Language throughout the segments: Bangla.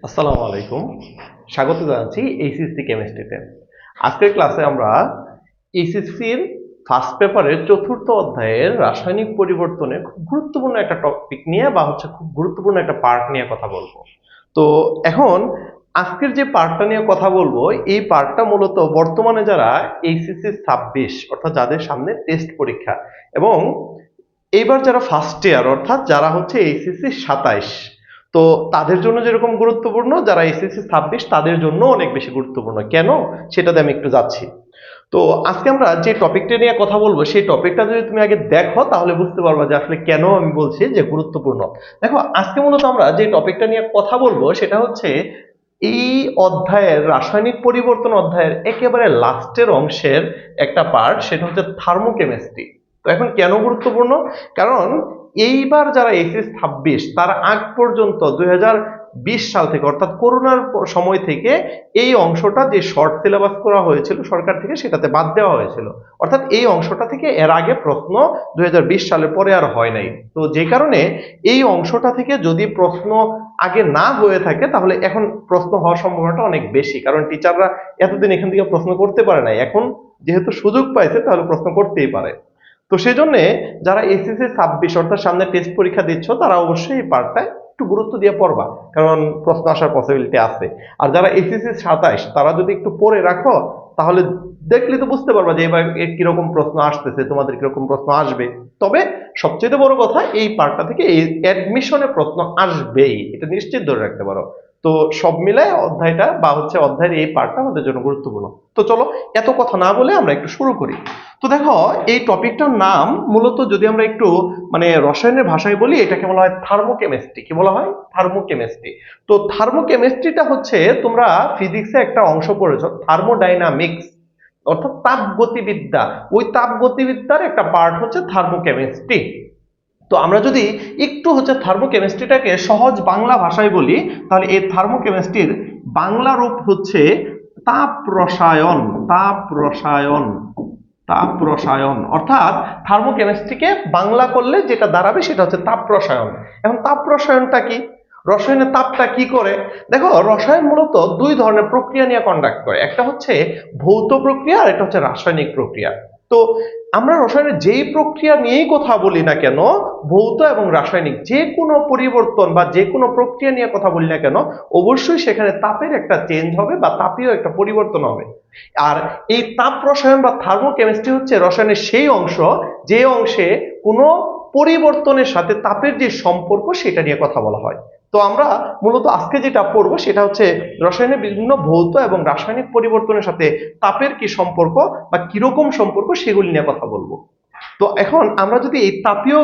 আসসালামু আলাইকুম। স্বাগত জানাচ্ছি এইচএসসি কেমিস্ট্রিতে। আজকের ক্লাসে আমরা এইচএসসির ফার্স্ট পেপারের চতুর্থ অধ্যায়ের রাসায়নিক পরিবর্তনের খুব গুরুত্বপূর্ণ একটা টপিক নিয়ে খুব গুরুত্বপূর্ণ একটা পার্ট নিয়ে কথা বলবো। তো এখন আজকের যে পার্টটা নিয়ে কথা বলবো, এই পার্টটা মূলত বর্তমানে যারা এইচএসসি 26 অর্থাৎ যাদের সামনে টেস্ট পরীক্ষা এবং এইবার যারা ফার্স্ট ইয়ার অর্থাৎ যারা হচ্ছে এইচএসসি 27, তো তাদের জন্য যেরকম গুরুত্বপূর্ণ, যারা এসএসসি 26 তাদের জন্য অনেক বেশি গুরুত্বপূর্ণ। কেন সেটাতে আমি একটু যাচ্ছি। তো আজকে আমরা যে টপিকটা নিয়ে কথা বলবো, সেই টপিকটা যদি তুমি আগে দেখো তাহলে বুঝতে পারবা যে আসলে কেন আমি বলছি যে গুরুত্বপূর্ণ। দেখো, আজকে মূলত আমরা যে টপিকটা নিয়ে কথা বলবো সেটা হচ্ছে এই অধ্যায়ের রাসায়নিক পরিবর্তন অধ্যায়ের একেবারে লাস্টের অংশের একটা পার্ট, সেটা হচ্ছে থার্মোকেমিস্ট্রি। তো এখন কেন গুরুত্বপূর্ণ? কারণ এইবার যারা এইচএস 26 তার আগ পর্যন্ত 2020 সাল থেকে অর্থাৎ করোনার সময় থেকে এই অংশটা যে শর্ট সিলেবাস করা হয়েছিল সরকার থেকে, সেটাতে বাদ দেওয়া হয়েছিল। অর্থাৎ এই অংশটা থেকে এর আগে প্রশ্ন 2020 সালের পরে আর হয় নাই। তো যে কারণে এই অংশটা থেকে যদি প্রশ্ন আগে না হয়ে থাকে তাহলে এখন প্রশ্ন হওয়ার সম্ভাবনাটা অনেক বেশি, কারণ টিচাররা এতদিন এখান থেকে প্রশ্ন করতে পারে নাই, এখন যেহেতু সুযোগ পাইছে তাহলে প্রশ্ন করতেই পারে। তো সেই জন্য যারা এসএসসি 26 অর্থাৎ সামনে টেস্ট পরীক্ষা দিচ্ছ তারা অবশ্যই এই পার্টটায় একটু গুরুত্ব দিয়ে পড়বা, কারণ প্রশ্ন আসার পসিবিলিটি আছে। আর যারা এসএসসি 27 তারা যদি একটু পড়ে রাখো তাহলে দেখলে তো বুঝতে পারবা যে এবার কিরকম প্রশ্ন আসতেছে, তোমাদের কিরকম প্রশ্ন আসবে। তবে সবচেয়ে বড় কথা, এই পার্টটা থেকে এই অ্যাডমিশনে প্রশ্ন আসবেই, এটা নিশ্চিত ধরে রাখতে পারো। তো সব মিলায় অধ্যায়টা অধ্যায়ের এই পার্টটা আমাদের জন্য গুরুত্বপূর্ণ। তো চলো, এত কথা না বলে আমরা একটু শুরু করি। তো দেখো, এই টপিকটার নাম মূলত যদি আমরা একটু রসায়নের ভাষায় বলি, এটাকে বলা হয় থার্মোকেমিস্ট্রি। কি বলা হয়? থার্মোকেমিস্ট্রি। তো থার্মোকেমিস্ট্রিটা হচ্ছে, তোমরা ফিজিক্সে একটা অংশ পড়েছো থার্মোডাইনামিক্স অর্থাৎ তাপগতিবিদ্যা, ওই তাপগতিবিদ্যার একটা পার্ট হচ্ছে থার্মোকেমিস্ট্রি। তো আমরা যদি একটু থার্মোকেমিস্ট্রিটাকে সহজ বাংলা ভাষায় বলি, তাহলে এই থার্মোকেমিস্ট্রির বাংলা রূপ হচ্ছে তাপ রসায়ন। তাপ রসায়ন, তাপ রসায়ন অর্থাৎ থার্মোকেমিস্ট্রিকে বাংলা করলে যেটা দাঁড়াবে সেটা হচ্ছে তাপ রসায়ন। এখন তাপ রসায়নটা কি? রসায়নের তাপটা কি করে? দেখো, রসায়ন মূলত দুই ধরনের প্রক্রিয়া নিয়ে কন্ডাক্ট করে, একটা হচ্ছে ভৌত প্রক্রিয়া আর একটা হচ্ছে রাসায়নিক প্রক্রিয়া। তো আমরা রসায়নের যেই প্রক্রিয়া নিয়েই কথা বলি না কেন, ভৌত এবং রাসায়নিক যে কোনো পরিবর্তন বা যে কোনো প্রক্রিয়া নিয়ে কথা বলি না কেন, অবশ্যই সেখানে তাপের একটা চেঞ্জ হবে বা তাপীয় একটা পরিবর্তন হবে। আর এই তাপ রসায়ন বা থার্মোকেমিস্ট্রি হচ্ছে রসায়নের সেই অংশ যে অংশে কোনো পরিবর্তনের সাথে তাপের যে সম্পর্ক সেটা নিয়ে কথা বলা হয়। তো আমরা মূলত আজকে যেটা পড়বো সেটা হচ্ছে রসায়নের বিভিন্ন ভৌত এবং রাসায়নিক পরিবর্তনের সাথে তাপের কি সম্পর্ক বা কিরকম সম্পর্ক সেগুলি নিয়ে কথা বলবো। তো এখন আমরা যদি এই তাপীয়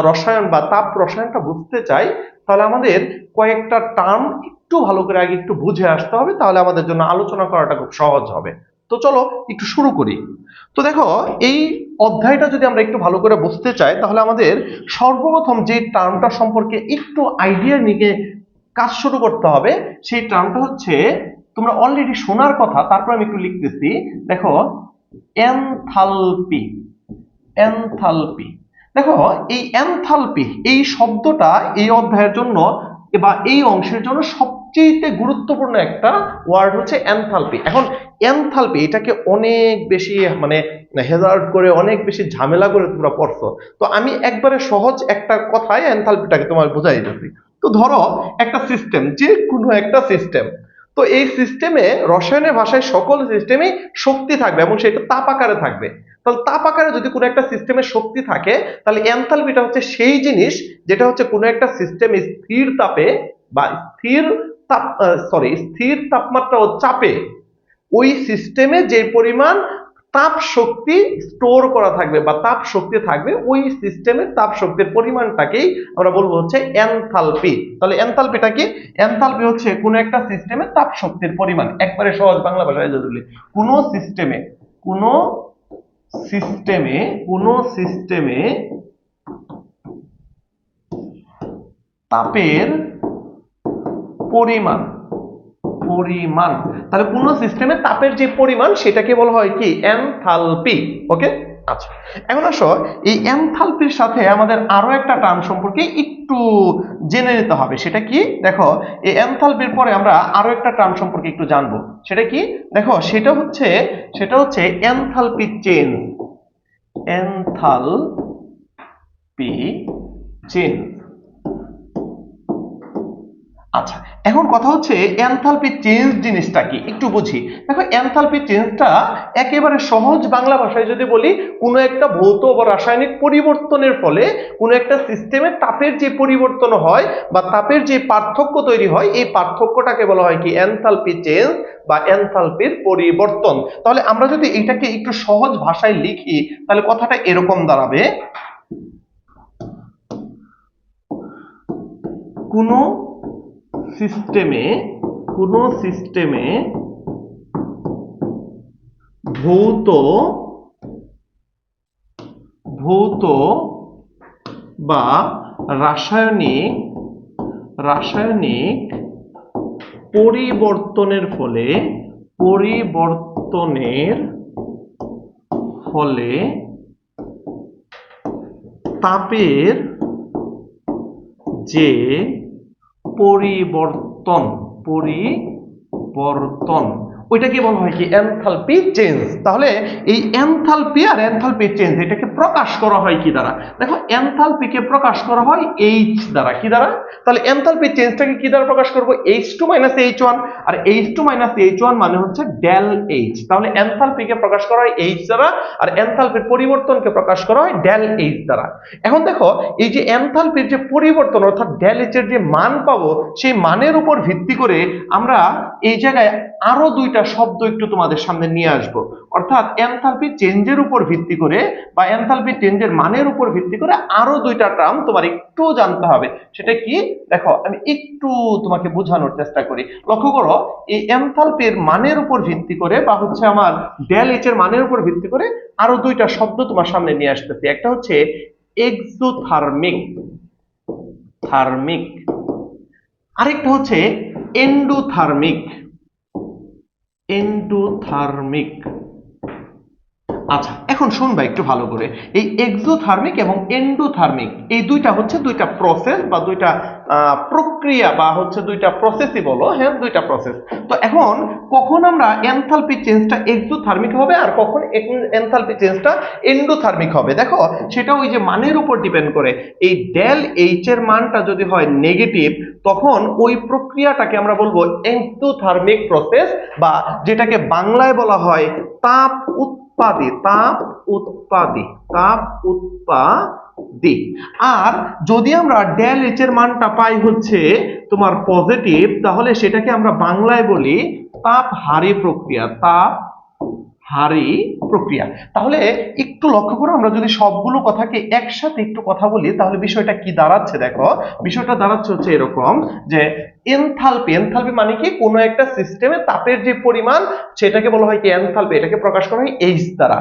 রসায়ন বা তাপ রসায়নটা বুঝতে চাই, তাহলে আমাদের কয়েকটা টার্ম একটু ভালো করে আগে একটু বুঝে আসতে হবে, তাহলে আমাদের জন্য আলোচনা করাটা খুব সহজ হবে। তো চলো একটু শুরু করি। তো দেখো, এই অধ্যায়টা যদি আমরা একটু ভালো করে বুঝতে চাই তাহলে আমাদের সর্বপ্রথম যে টার্মটা সম্পর্কে একটু আইডিয়া নিয়ে কাজ শুরু করতে হবে, সেই টার্মটা হচ্ছে, তোমরা অলরেডি শোনার কথা, তারপর আমি একটু লিখতেছি। দেখো, এনথালপি। এনথালপি। দেখো, এই এনথালপি এই শব্দটা এই অধ্যায়ের জন্য বা এই অংশের জন্য সবচেয়ে গুরুত্বপূর্ণ একটা ওয়ার্ড হচ্ছে এনথালপি। এখন এনথালপি এটাকে অনেক বেশি হেজার্ড করে, অনেক বেশি ঝামেলা করে তোমরা পড়ছো। তো আমি একবারে সহজ একটা কথায় এনথালপিটাকে তোমার বুঝাই দিচ্ছি। তো ধরো, একটা সিস্টেম, যে কোনো একটা সিস্টেম, তো এই সিস্টেমে রসায়নের ভাষায় সকল সিস্টেমে শক্তি থাকবে এবং সেটা তাপ আকারে থাকবে। তাহলে তাপ আকারে যদি কোনো একটা সিস্টেমের শক্তি থাকে, তাহলে এনথালপিটা হচ্ছে সেই জিনিস যেটা হচ্ছে কোনো একটা সিস্টেম স্থির তাপে বা স্থির তাপমাত্রা ও চাপে ওই সিস্টেমে যে পরিমাণ তাপ শক্তি স্টোর করা থাকবে বা তাপ শক্তি থাকবে, ওই সিস্টেমের তাপ শক্তির পরিমাণটাকেই আমরা বলবো হচ্ছে এনথালপি। তাহলে এনথালপিটা কি? এনথালপি হচ্ছে কোন একটা সিস্টেমের তাপ শক্তির পরিমাণ। একবারে সহজ বাংলা ভাষায় যদি বলি, কোন সিস্টেমে কোন সিস্টেমে কোন সিস্টেমে তাপের পরিমাণ তাহলে কোন সিস্টেমে তাপের যে পরিমাণ সেটাকে বলা হয় কি? এনথালপি। ওকে, আচ্ছা, এখন আসো এই এনথালপির সাথে আমাদের আরো একটা টার্ম সম্পর্কে একটু জেনে নিতে হবে। সেটা কি দেখো, এই এনথালপির পরে আমরা আরো একটা টার্ম সম্পর্কে একটু জানবো। সেটা কি দেখো, সেটা হচ্ছে এনথালপি চেঞ্জ। Enthalpy change. আচ্ছা, এখন কথা হচ্ছে এনথালপি চেঞ্জ জিনিসটা কি একটু বুঝি। দেখো, এনথালপি চেঞ্জটা একেবারে সহজ বাংলা ভাষায় যদি বলি, কোনো একটা ভৌত বা রাসায়নিক পরিবর্তনের ফলে কোনো একটা সিস্টেমে তাপের যে পরিবর্তন হয় বা তাপের যে পার্থক্য তৈরি হয়, এই পার্থক্যটাকে বলা হয় কি এনথালপি চেঞ্জ বা এনথালপির পরিবর্তন। তাহলে আমরা যদি এটাকে একটু সহজ ভাষায় লিখি, তাহলে কথাটা এরকম দাঁড়াবে, কোনো সিস্টেমে ভৌত বা রাসায়নিক পরিবর্তনের ফলে তাপের যে পরিবর্তন ওইটাকে বলা হয় কি এনথালপি চেঞ্জ। তাহলে এই এনথালপি আর এনথালপি চেঞ্জ এটাকে প্রকাশ করা হয় কি দ্বারা? দেখো, এনথালপিকে প্রকাশ করা হয় এইচ দ্বারা। কি দ্বারা? তাহলে এনথালপি চেঞ্জটাকে কি দ্বারা প্রকাশ করব? H2 - H1, আর H2 - H1 মানে হচ্ছে ডেল H। তাহলে এনথালপিকে প্রকাশ করা হয় H দ্বারা, আর এনথালপির পরিবর্তনকে প্রকাশ করা হয় ডেল H দ্বারা। এখন দেখো, এই যে এনথালপির যে পরিবর্তন অর্থাৎ ডেল H এর যে মান পাবো, সেই মানের উপর ভিত্তি করে আমরা এই জায়গায় আরো দুইটা শব্দ একটু তোমাদের সামনে নিয়ে আসব। অর্থাৎ এনথালপি চেঞ্জের উপর ভিত্তি করে বা এনথালপি চেঞ্জের মানের উপর ভিত্তি করে আরো দুইটা টার্ম তোমার একটু জানতে হবে। সেটা কি দেখো, আমি একটু তোমাকে বোঝানোর চেষ্টা করি। লক্ষ্য করো, এই এনথালপির মানের উপর ভিত্তি করে বা হচ্ছে আমার ডেল এইচ এর মানের উপর ভিত্তি করে আরো দুইটা শব্দ তোমার সামনে নিয়ে আসতেছি। একটা হচ্ছে এক্সোথার্মিক, আরেকটা হচ্ছে এন্ডোথার্মিক। আচ্ছা, এখন শুনবা একটু ভালো করে। এই এক্সোথার্মিক এবং এন্ডোথার্মিক এই দুইটা হচ্ছে দুইটা প্রসেস বা দুইটা প্রক্রিয়া বা হচ্ছে দুইটা প্রসেসই বলো, হ্যাঁ দুইটা প্রসেস। তো এখন কখন আমরা এনথালপি চেঞ্জটা এক্সোথার্মিক হবে আর কখন এনথালপি চেঞ্জটা এন্ডোথার্মিক হবে, দেখো সেটা ওই যে মানের উপর ডিপেন্ড করে। এই ডেল এইচ এর মানটা যদি হয় নেগেটিভ, তখন ওই প্রক্রিয়াটাকে আমরা বলবো এক্সোথার্মিক প্রসেস, বা যেটাকে বাংলায় বলা হয় তাপ উৎপাদি। আর যদি আমরা ডেল এইচ এর মানটা পাই হচ্ছে তোমার পজিটিভ, তাহলে সেটাকে আমরা বাংলায় বলি তাপহারী প্রক্রিয়া। তাহলে একটু লক্ষ্য করো, আমরা যদি সবগুলো কথাকে একসাথে একটু কথা বলি, তাহলে বিষয়টা কি দাঁড়াচ্ছে দেখো। বিষয়টা দাঁড়াচ্ছে হচ্ছে এরকম যে এনথালপি মানে কি, কোনো একটা সিস্টেমে তাপের যে পরিমাণ সেটাকে বলা হয় কি এনথালপি, এটাকে প্রকাশ করা হয় এইচ দ্বারা।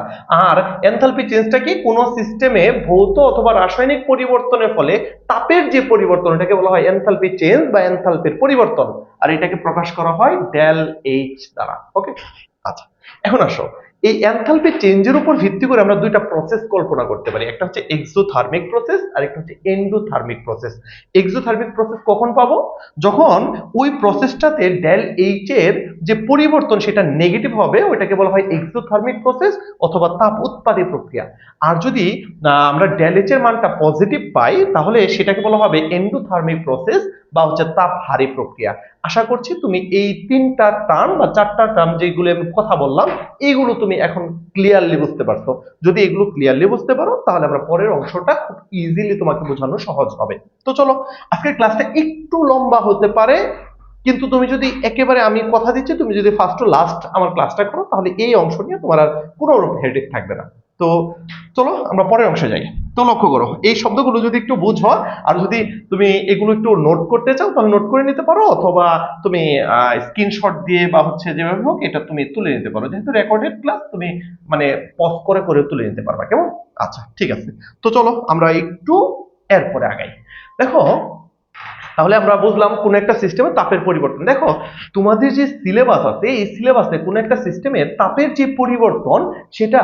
আর এনথালপি চেঞ্জটা কি, কোনো সিস্টেমে ভৌত অথবা রাসায়নিক পরিবর্তনের ফলে তাপের যে পরিবর্তন এটাকে বলা হয় এনথালপি চেঞ্জ বা এনথালপির পরিবর্তন, আর এটাকে প্রকাশ করা হয় ডেল এইচ দ্বারা। ওকে, আচ্ছা, এখন আসো এই এনথালপি চেঞ্জের উপর ভিত্তি করে আমরা দুইটা প্রসেস কল্পনা করতে পারি। একটা হচ্ছে এক্সোথার্মিক প্রসেস আর একটা হচ্ছে এন্ডোথার্মিক প্রসেস। এক্সোথার্মিক প্রসেস কখন পাবো? যখন ওই প্রসেসটাতে ডেল এইচ এর যে পরিবর্তন সেটা নেগেটিভ হবে, ওইটাকে বলা হয় এক্সোথার্মিক প্রসেস অথবা তাপ উৎপাদী প্রক্রিয়া। আর যদি আমরা ডেল এইচ এর মানটা পজিটিভ পাই, তাহলে সেটাকে বলা হবে এন্ডোথার্মিক প্রসেস বা হচ্ছে তাপহারী প্রক্রিয়া। আশা করছি তুমি এই তিনটা টার্ম বা চারটা টার্ম যেগুলো আমি কথা বললাম, এইগুলো তুমি এখন ক্লিয়ারলি বুঝতে পারছো। যদি এগুলো ক্লিয়ারলি বুঝতে পারো, তাহলে আমরা পরের অংশটা খুব ইজিলি তোমাকে বোঝানো সহজ হবে। তো চলো, আজকের ক্লাসটা একটু লম্বা হতে পারে, কিন্তু তুমি যদি একেবারে, আমি কথা দিচ্ছি, তুমি যদি ফার্স্ট টু লাস্ট আমার ক্লাসটা করো, তাহলে এই অংশ নিয়ে তোমার আর কোনো রকম হেডেক থাকবে না। তো চলো আমরা পরের অংশে যাই। তো লক্ষ্য করো, এই শব্দগুলো যদি একটু বুঝো, আর যদি তুমি এগুলো একটু নোট করতে চাও তাহলে নোট করে নিতে পারো, অথবা তুমি স্ক্রিনশট দিয়ে বা হচ্ছে যেভাবে হোক এটা তুমি তুলে নিতে পারো। যেহেতু রেকর্ডেড ক্লাস, তুমি মানে পজ করে করে তুলে নিতে পারবা, কেমন? আচ্ছা, ঠিক আছে। তো চলো আমরা একটু এরপরে আগাই। দেখো, তাহলে আমরা বুঝলাম কোন একটা সিস্টেমে তাপের পরিবর্তন। দেখো তোমাদের যে সিলেবাস আছে এই সিলেবাসে কোন একটা সিস্টেমের তাপের যে পরিবর্তন সেটা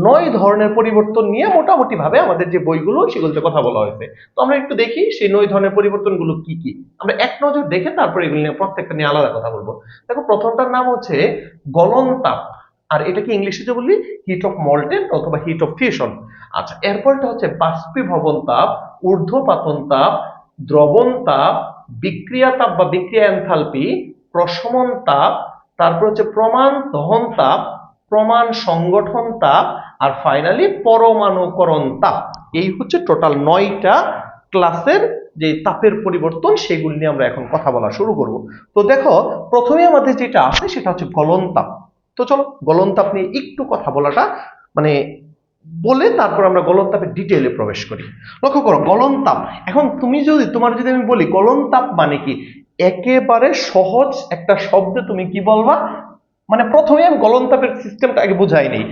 9 ধরনের পরিবর্তন নিয়ে মোটামুটি ভাবে আমাদের যে বইগুলো সেগুলোতে কথা বলা হয়েছে। তো আমরা একটু দেখি সেই 9 ধরনের পরিবর্তনগুলো কি কি। আমরা এক নজর দেখে তারপর এগুলো নিয়ে প্রত্যেকটা নিয়ে আলাদা কথা বলবো। দেখো প্রথমটার নাম হচ্ছে গলন তাপ, আর এটাকে ইংলিশে যে বলি হিট অফ মল্টেন অথবা হিট অফ ফিউশন। আচ্ছা, এরপরটা হচ্ছে বাষ্পীভবন তাপ, ঊর্ধ্বপাতন তাপ, দ্রবণ তাপ, বিক্রিয়া তাপ বা বিক্রিয়া এনথালপি, প্রশমন তাপ, তারপর হচ্ছে প্রমাণ দহন তাপ, প্রমাণ সংগঠন তাপ, আর ফাইনালি পরমাণুকরণ তাপ। এই হচ্ছে টোটাল 9টা ক্লাসের যে তাপের পরিবর্তন সেগুলি নিয়ে আমরা এখন কথা বলা শুরু করব। তো দেখো প্রথমে আমাদের যেটা আছে সেটা হচ্ছে গলন তাপ। তো চলো গলন তাপ নিয়ে একটু কথা বলাটা মানে বলে তারপর আমরা গলন তাপের ডিটেইলে প্রবেশ করি। লক্ষ্য করো গলন তাপ, এখন তোমার যদি আমি বলি গলন তাপ মানে কি, একেবারে সহজ একটা শব্দে তুমি কি বলবা, মানে প্রথমে আমি গলন তাপের সিস্টেমটা আগে বুঝাই নেই।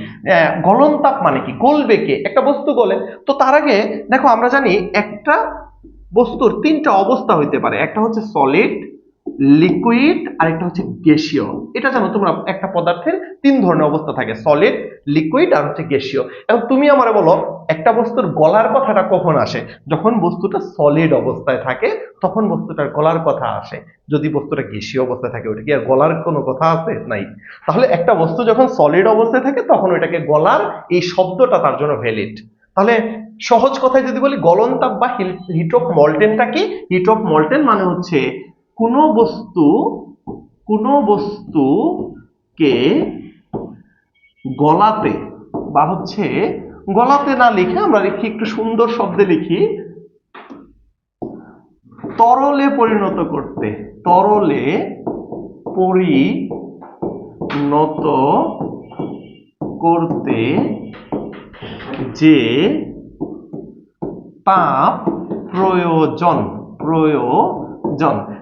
গলন তাপ মানে কি, গলবে কে, একটা বস্তু গলে। তো তার আগে দেখো আমরা জানি একটা বস্তুর 3টা অবস্থা হইতে পারে, একটা হচ্ছে সলিড, লিকুইড আর একটা হচ্ছে গ্যাসীয়। এটা জানো তোমরা, একটা পদার্থের 3 ধরনের অবস্থা থাকে, সলিড, লিকুইড আর হচ্ছে গ্যাসীয়। এখন তুমি আমারে বলো একটা বস্তুর গলার কথাটা কখন আসে, যখন বস্তুটা সলিড অবস্থায় থাকে তখন বস্তুটার গলার কথা আসে। যদি বস্তুটা গ্যাসীয় অবস্থায় থাকে ওটা কি আর গলার কোনো কথা আছে? নাই। তাহলে একটা বস্তু যখন সলিড অবস্থায় থাকে তখন ওইটাকে গলার, এই শব্দটা তার জন্য ভ্যালিড। তাহলে সহজ কথায় যদি বলি গলন তাপ বা হিট অফ মল্টেনটা কি, হিট অফ মল্টেন মানে হচ্ছে কোনো বস্তুকে গলাতে, বা হচ্ছে গলাতে না লিখে আমরা লিখি একটু সুন্দর শব্দে লিখি, তরলে পরিণত করতে, তরলে পরিণত করতে যে তাপ প্রয়োজন।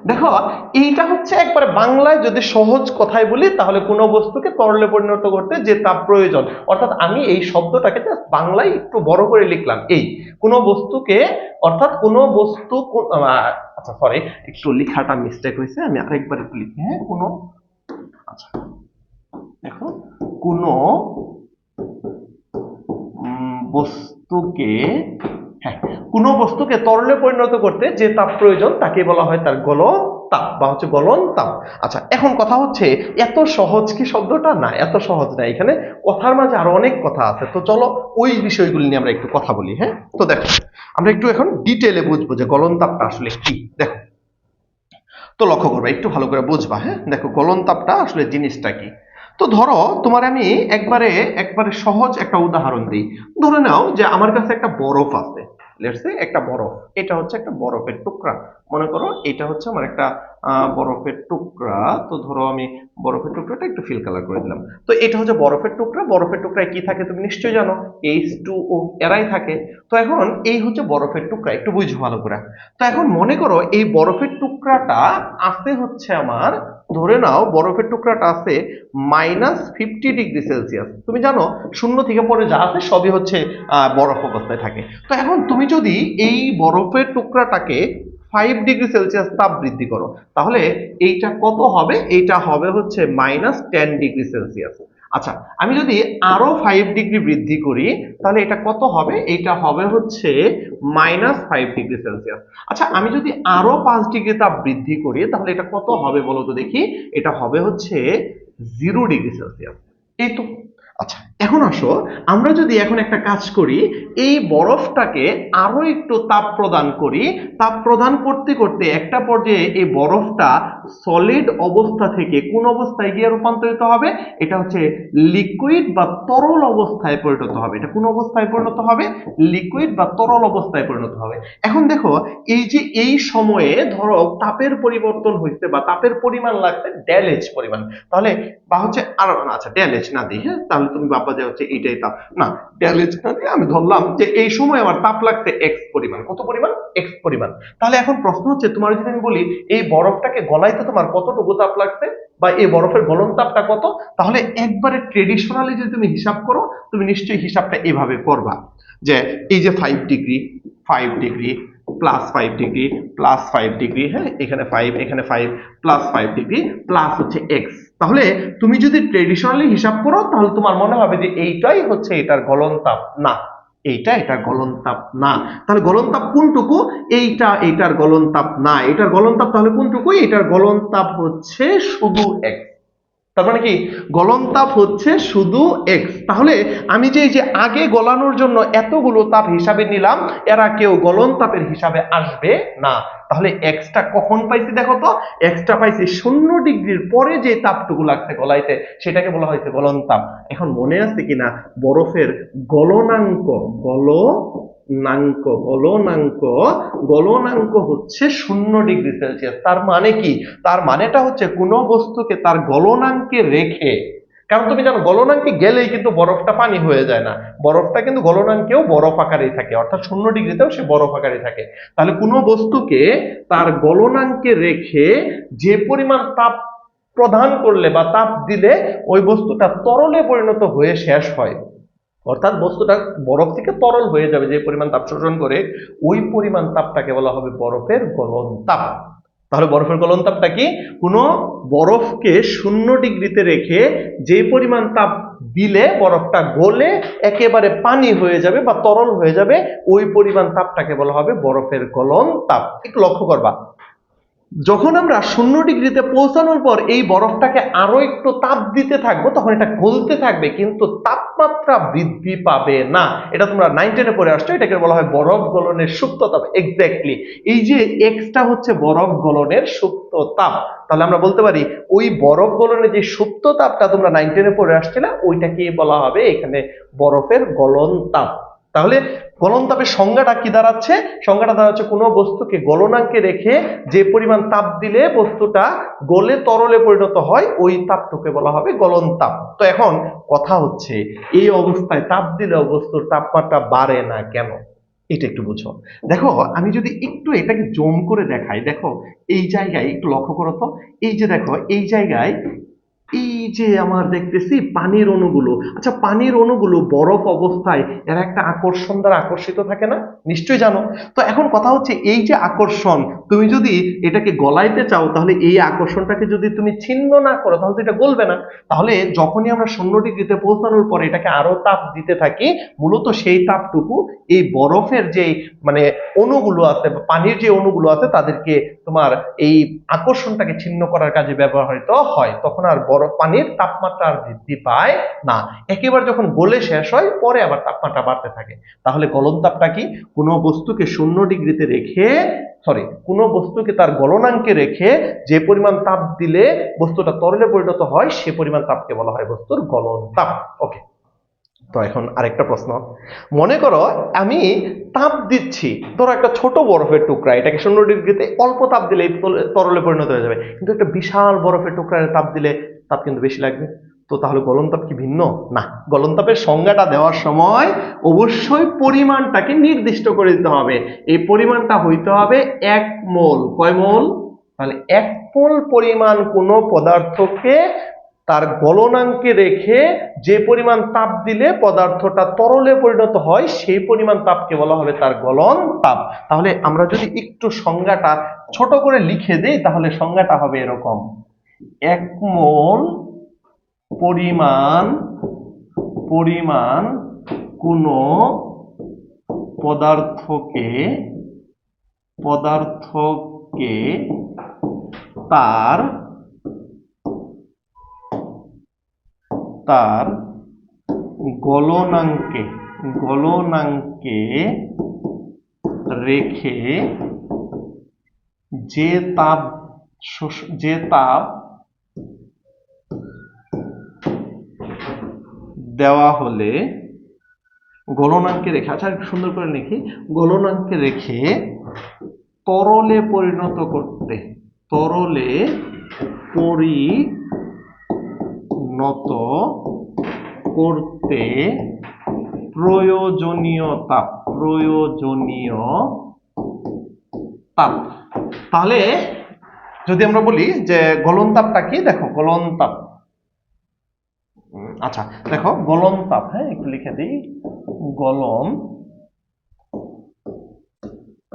দেখো এইটা হচ্ছে একবারে বাংলায় যদি সহজ কথায় বলি তাহলে কোনো বস্তুকে তরলে পরিণত করতে যে তাপ প্রয়োজন, অর্থাৎ আমি এই শব্দটাকে বাংলায় একটু বড় করে লিখলাম, এই কোনো বস্তুকে, অর্থাৎ কোনো বস্তু, আচ্ছা সরি একটু লেখাটা মিস্টেক হয়েছে, আমি আরেকবার একটু লিখি, হ্যাঁ কোনো, আচ্ছা দেখো কোনো বস্তুকে, কোনো বস্তুকে তরলে পরিণত করতে যে তাপ প্রয়োজন তাকে বলা হয় তার গলন তাপ বা হচ্ছে গলন তাপ। আচ্ছা এখন কথা হচ্ছে এত সহজ কি শব্দটা? না, এত সহজ না, এখানে কথার মাঝে আরো অনেক কথা আছে। তো চলো ওই বিষয়গুলি নিয়ে আমরা একটু কথা বলি। হ্যাঁ, তো দেখো আমরা একটু এখন ডিটেইলে বুঝবো যে গলন তাপটা আসলে কি। দেখো তো লক্ষ্য করবে, একটু ভালো করে বুঝবা। হ্যাঁ দেখো গলন তাপটা আসলে জিনিসটা কি। তো ধরো তোমার আমি একবারে সহজ একটা উদাহরণ দিই। ধরে নাও যে আমার কাছে একটা বরফ আছে, লেটস সে একটা বরফ, এটা হচ্ছে একটা বরফের টুকরা। মনে করো এটা হচ্ছে আমার একটা বরফের টুকরা। তো ধরো আমি বরফের টুকরাটা একটু ফিল কালার করে দিলাম। তো এটা হচ্ছে বরফের টুকরা, বরফের টুকরায় কি থাকে তুমি নিশ্চয়ই জানো, H2O এরাই থাকে। তো এখন এই হচ্ছে বরফের টুকরা, একটু বুঝো ভালো করে। তো এখন মনে করো এই বরফের টুকরাটা আছে হচ্ছে আমার, ধরে নাও বরফের টুকরাটা আছে -50°C। তুমি জানো শূন্য থেকে পরে যা আছে সবই হচ্ছে বরফ অবস্থায় থাকে। তো এখন তুমি যদি এই বরফের টুকরাটাকে 5°C তাপ বৃদ্ধি করো তাহলে এইটা কত হবে? এইটা হবে হচ্ছে -10°C। আচ্ছা আমি যদি আরো 5 ডিগ্রি বৃদ্ধি করি তাহলে এটা কত হবে? এটা হবে হচ্ছে -5°C। আচ্ছা আমি যদি আরো 5 ডিগ্রি তাপ বৃদ্ধি করি তাহলে এটা কত হবে বলো তো দেখি? এটা হবে হচ্ছে 0°C। এই তো। আচ্ছা এখন আসো আমরা যদি এখন একটা কাজ করি, এই বরফটাকে আরো একটু তাপ প্রদান করি, তাপ প্রদান করতে করতে একটা পর্যায়ে এই বরফটা সলিড অবস্থা থেকে কোন অবস্থায় গিয়ে রূপান্তরিত হবে? এটা হচ্ছে লিকুইড বা তরল অবস্থায় পরিণত হবে। এটা কোন অবস্থায় পরিণত হবে? লিকুইড বা তরল অবস্থায় পরিণত হবে। এখন দেখো এই যে এই সময়ে ধরো তাপের পরিবর্তন হয়েছে বা তাপের পরিমাণ লাগছে ΔH পরিমাণ, তাহলে বা হচ্ছে আর আচ্ছা ΔH না দিই, হ্যাঁ তাহলে তুমি ভাববা যে হচ্ছে এইটাই তাপ, না ΔH না দিয়ে আমি ধরলাম যে এই সময় আমার তাপ লাগছে x পরিমাণ। কত পরিমাণ? x পরিমাণ। তাহলে এখন প্রশ্ন হচ্ছে তোমার যদি আমি বলি এই বরফটাকে গলাইতে তোমার কতটুকু তাপ লাগছে বা এই বরফের গলন তাপটা কত, তাহলে একবারে ট্রেডিশনালি যদি তুমি হিসাব করো তুমি নিশ্চয়ই হিসাবটা এভাবে করবা যে এই যে 5 ডিগ্রি 5 ডিগ্রি +5 ডিগ্রি, +5 ডিগ্রি, হ্যাঁ, এখানে 5, এখানে 5, +5 ডিগ্রি, প্লাস হচ্ছে x। তাহলে তুমি যদি ট্রেডিশনালি হিসাব করো তাহলে তোমার মনে হবে যে এইটাই হচ্ছে এটার গলন তাপ। না, এইটা এটার গলন তাপ না। তাহলে গলন তাপ কোনটুকু? এইটা এটার গলন তাপ না। এটার গলন তাপ তাহলে কোনটুকু? এটার গলন তাপ হচ্ছে শুধু x। তার মানে কি? গলন তাপ হচ্ছে শুধু x। তাহলে আমি যে এই যে আগে গলানোর জন্য এতগুলো তাপ হিসাবে নিলাম, এরা কেউ গলন তাপের হিসাবে আসবে না। তাহলে এক্সটা কখন পাইছি দেখো তো? এক্সটা পাইছি 0 ডিগ্রির পরে যে তাপটুকু লাগছে গলাইতে, সেটাকে বলা হয়েছে গলন তাপ। এখন মনে আছে কিনা বরফের গলনাঙ্ক? গলনাঙ্ক হচ্ছে 0 ডিগ্রি সেলসিয়াস। তার মানে কি? তার মানেটা হচ্ছে কোনো বস্তুকে তার গলনাঙ্কে রেখে, কারণ তুমি জানো গলনাঙ্কে গেলেই কিন্তু বরফটা পানি হয়ে যায় না, বরফটা কিন্তু গলনাঙ্কেও বরফ আকারেই থাকে, অর্থাৎ 0 ডিগ্রিতেও সে বরফ আকারে থাকে। তাহলে কোনো বস্তুকে তার গলনাঙ্কে রেখে যে পরিমাণ তাপ প্রদান করলে বা তাপ দিলে ওই বস্তুটা তরলে পরিণত হয়ে শেষ হয়, অর্থাৎ বস্তুটা বরফ থেকে তরল হয়ে যাবে যে পরিমাণ তাপ শোষণ করে, ওই পরিমাণ তাপটাকে বলা হবে বরফের গলন তাপ। তাহলে বরফের গলন তাপটা কি? কোনো বরফকে 0 ডিগ্রিতে রেখে যে পরিমাণ তাপ দিলে বরফটা গলে একেবারে পানি হয়ে যাবে বা তরল হয়ে যাবে, ওই পরিমাণ তাপটাকে বলা হবে বরফের গলন তাপ। একটু লক্ষ্য করবা, যখন আমরা 0 ডিগ্রিতে পৌঁছানোর পর এই বরফটাকে আরো একটু তাপ দিতে থাকবো, তখন এটা গলতে থাকবে কিন্তু তাপমাত্রা বৃদ্ধি পাবে না। এটা তোমরা 9-10-এ পড়ে আসছো, এটাকে বলা হয় বরফ গলনের সুপ্ত তাপ। এক্স্যাক্টলি, এই যে এক্সটা হচ্ছে বরফ গলনের সুপ্ত তাপ। তাহলে আমরা বলতে পারি ওই বরফ গলনের যে সুপ্ত তাপটা তোমরা 9-10-এ পড়ে আসছিলে, ওইটাকে বলা হবে এখানে বরফের গলন তাপ। তাহলে গলন তাপের সংজ্ঞাটা কি দাঁড়াচ্ছে? সংজ্ঞাটা দাঁড়াচ্ছে কোনো বস্তুকে গলনাঙ্কে রেখে যে পরিমাণ তাপ দিলে বস্তুটা গলে তরলে পরিণত হয়, ওই তাপটাকে বলা হবে গলন তাপ। তো এখন কথা হচ্ছে, এই অবস্থায় তাপ দিলেও বস্তুর তাপমাত্রা বাড়ে না কেন? এটা একটু বুঝো। দেখো, আমি যদি একটু এটাকে জুম করে দেখাই, দেখো এই জায়গায় একটু লক্ষ্য করো তো, এই যে দেখো এই জায়গায় এই যে আমার দেখতেছি পানির অণুগুলো, আচ্ছা পানির অণুগুলো বরফ অবস্থায় এরা একটা আকর্ষণ দ্বারা আকর্ষিত থাকে না? নিশ্চয়ই জানো। তো এখন কথা হচ্ছে, এই যে আকর্ষণ, তুমি যদি এটাকে গলাইতে চাও তাহলে এই আকর্ষণটাকে যদি তুমি ছিন্ন না করো তাহলে তো এটা গলবে না। তাহলে যখনই আমরা 0 ডিগ্রিতে পৌঁছানোর পরে এটাকে আরো তাপ দিতে থাকি, মূলত সেই তাপটুকু এই বরফের যে মানে অণুগুলো আছে বা পানির যে অণুগুলো আছে তাদেরকে তোমার এই আকর্ষণটাকে ছিন্ন করার কাজে ব্যবহৃত হয়। তখন আর বরফ পানির তাপমাত্রা আর বৃদ্ধি পায় না, একেবারে যখন গলে শেষ হয় পরে আবার তাপমাত্রা বাড়তে থাকে। তাহলে গলন তাপটা কি? কোনো বস্তুকে 0 ডিগ্রিতে রেখে, কোনো বস্তুকে তার গলনাঙ্কে রেখে যে পরিমাণ তাপ দিলে বস্তুটা তরলে পরিণত হয়, সে পরিমাণ তাপকে বলা হয় বস্তুর গলন তাপ। ওকে, তো এখন আরেকটা প্রশ্ন, মনে করো আমি তাপ দিচ্ছি, ধরো একটা ছোট বরফের টুকরা, এটাকে 0 ডিগ্রিতে অল্প তাপ দিলে তরলে পরিণত হয়ে যাবে, কিন্তু একটা বিশাল বরফের টুকরায় তাপ দিলে তাপ কিন্তু বেশি লাগবে। তো তাহলে গলন তাপ কি ভিন্ন? না, গলন তাপের সংজ্ঞাটা দেওয়ার সময় অবশ্যই পরিমাণটাকে নির্দিষ্ট করে দিতে হবে। এই পরিমাণটা হইতে হবে 1 মোল। কয় মোল? তাহলে 1 মোল পরিমাণ কোনো পদার্থকে তার গলনাঙ্কে রেখে যে পরিমাণ তাপ দিলে পদার্থটা তরলে পরিণত হয়, সেই পরিমাণ তাপকে বলা হবে তার গলন তাপ। তাহলে আমরা যদি একটু সংজ্ঞাটা ছোট করে লিখে দেই তাহলে সংজ্ঞাটা হবে এরকম: 1 মোল পরিমাণ কোনো পদার্থকে তার গলনাঙ্কে রেখে যে তাপ দেওয়া হলে, গলনাঙ্কে রেখে, আচ্ছা একটু সুন্দর করে লিখি, গলনাঙ্কে রেখে তরলে পরিণত করতে প্রয়োজনীয় তাপ। তাহলে যদি আমরা বলি যে গলন তাপটা কি, দেখো গলন তাপ, আচ্ছা দেখো গলন তাপ, হ্যাঁ একটু লিখে দিই, গলন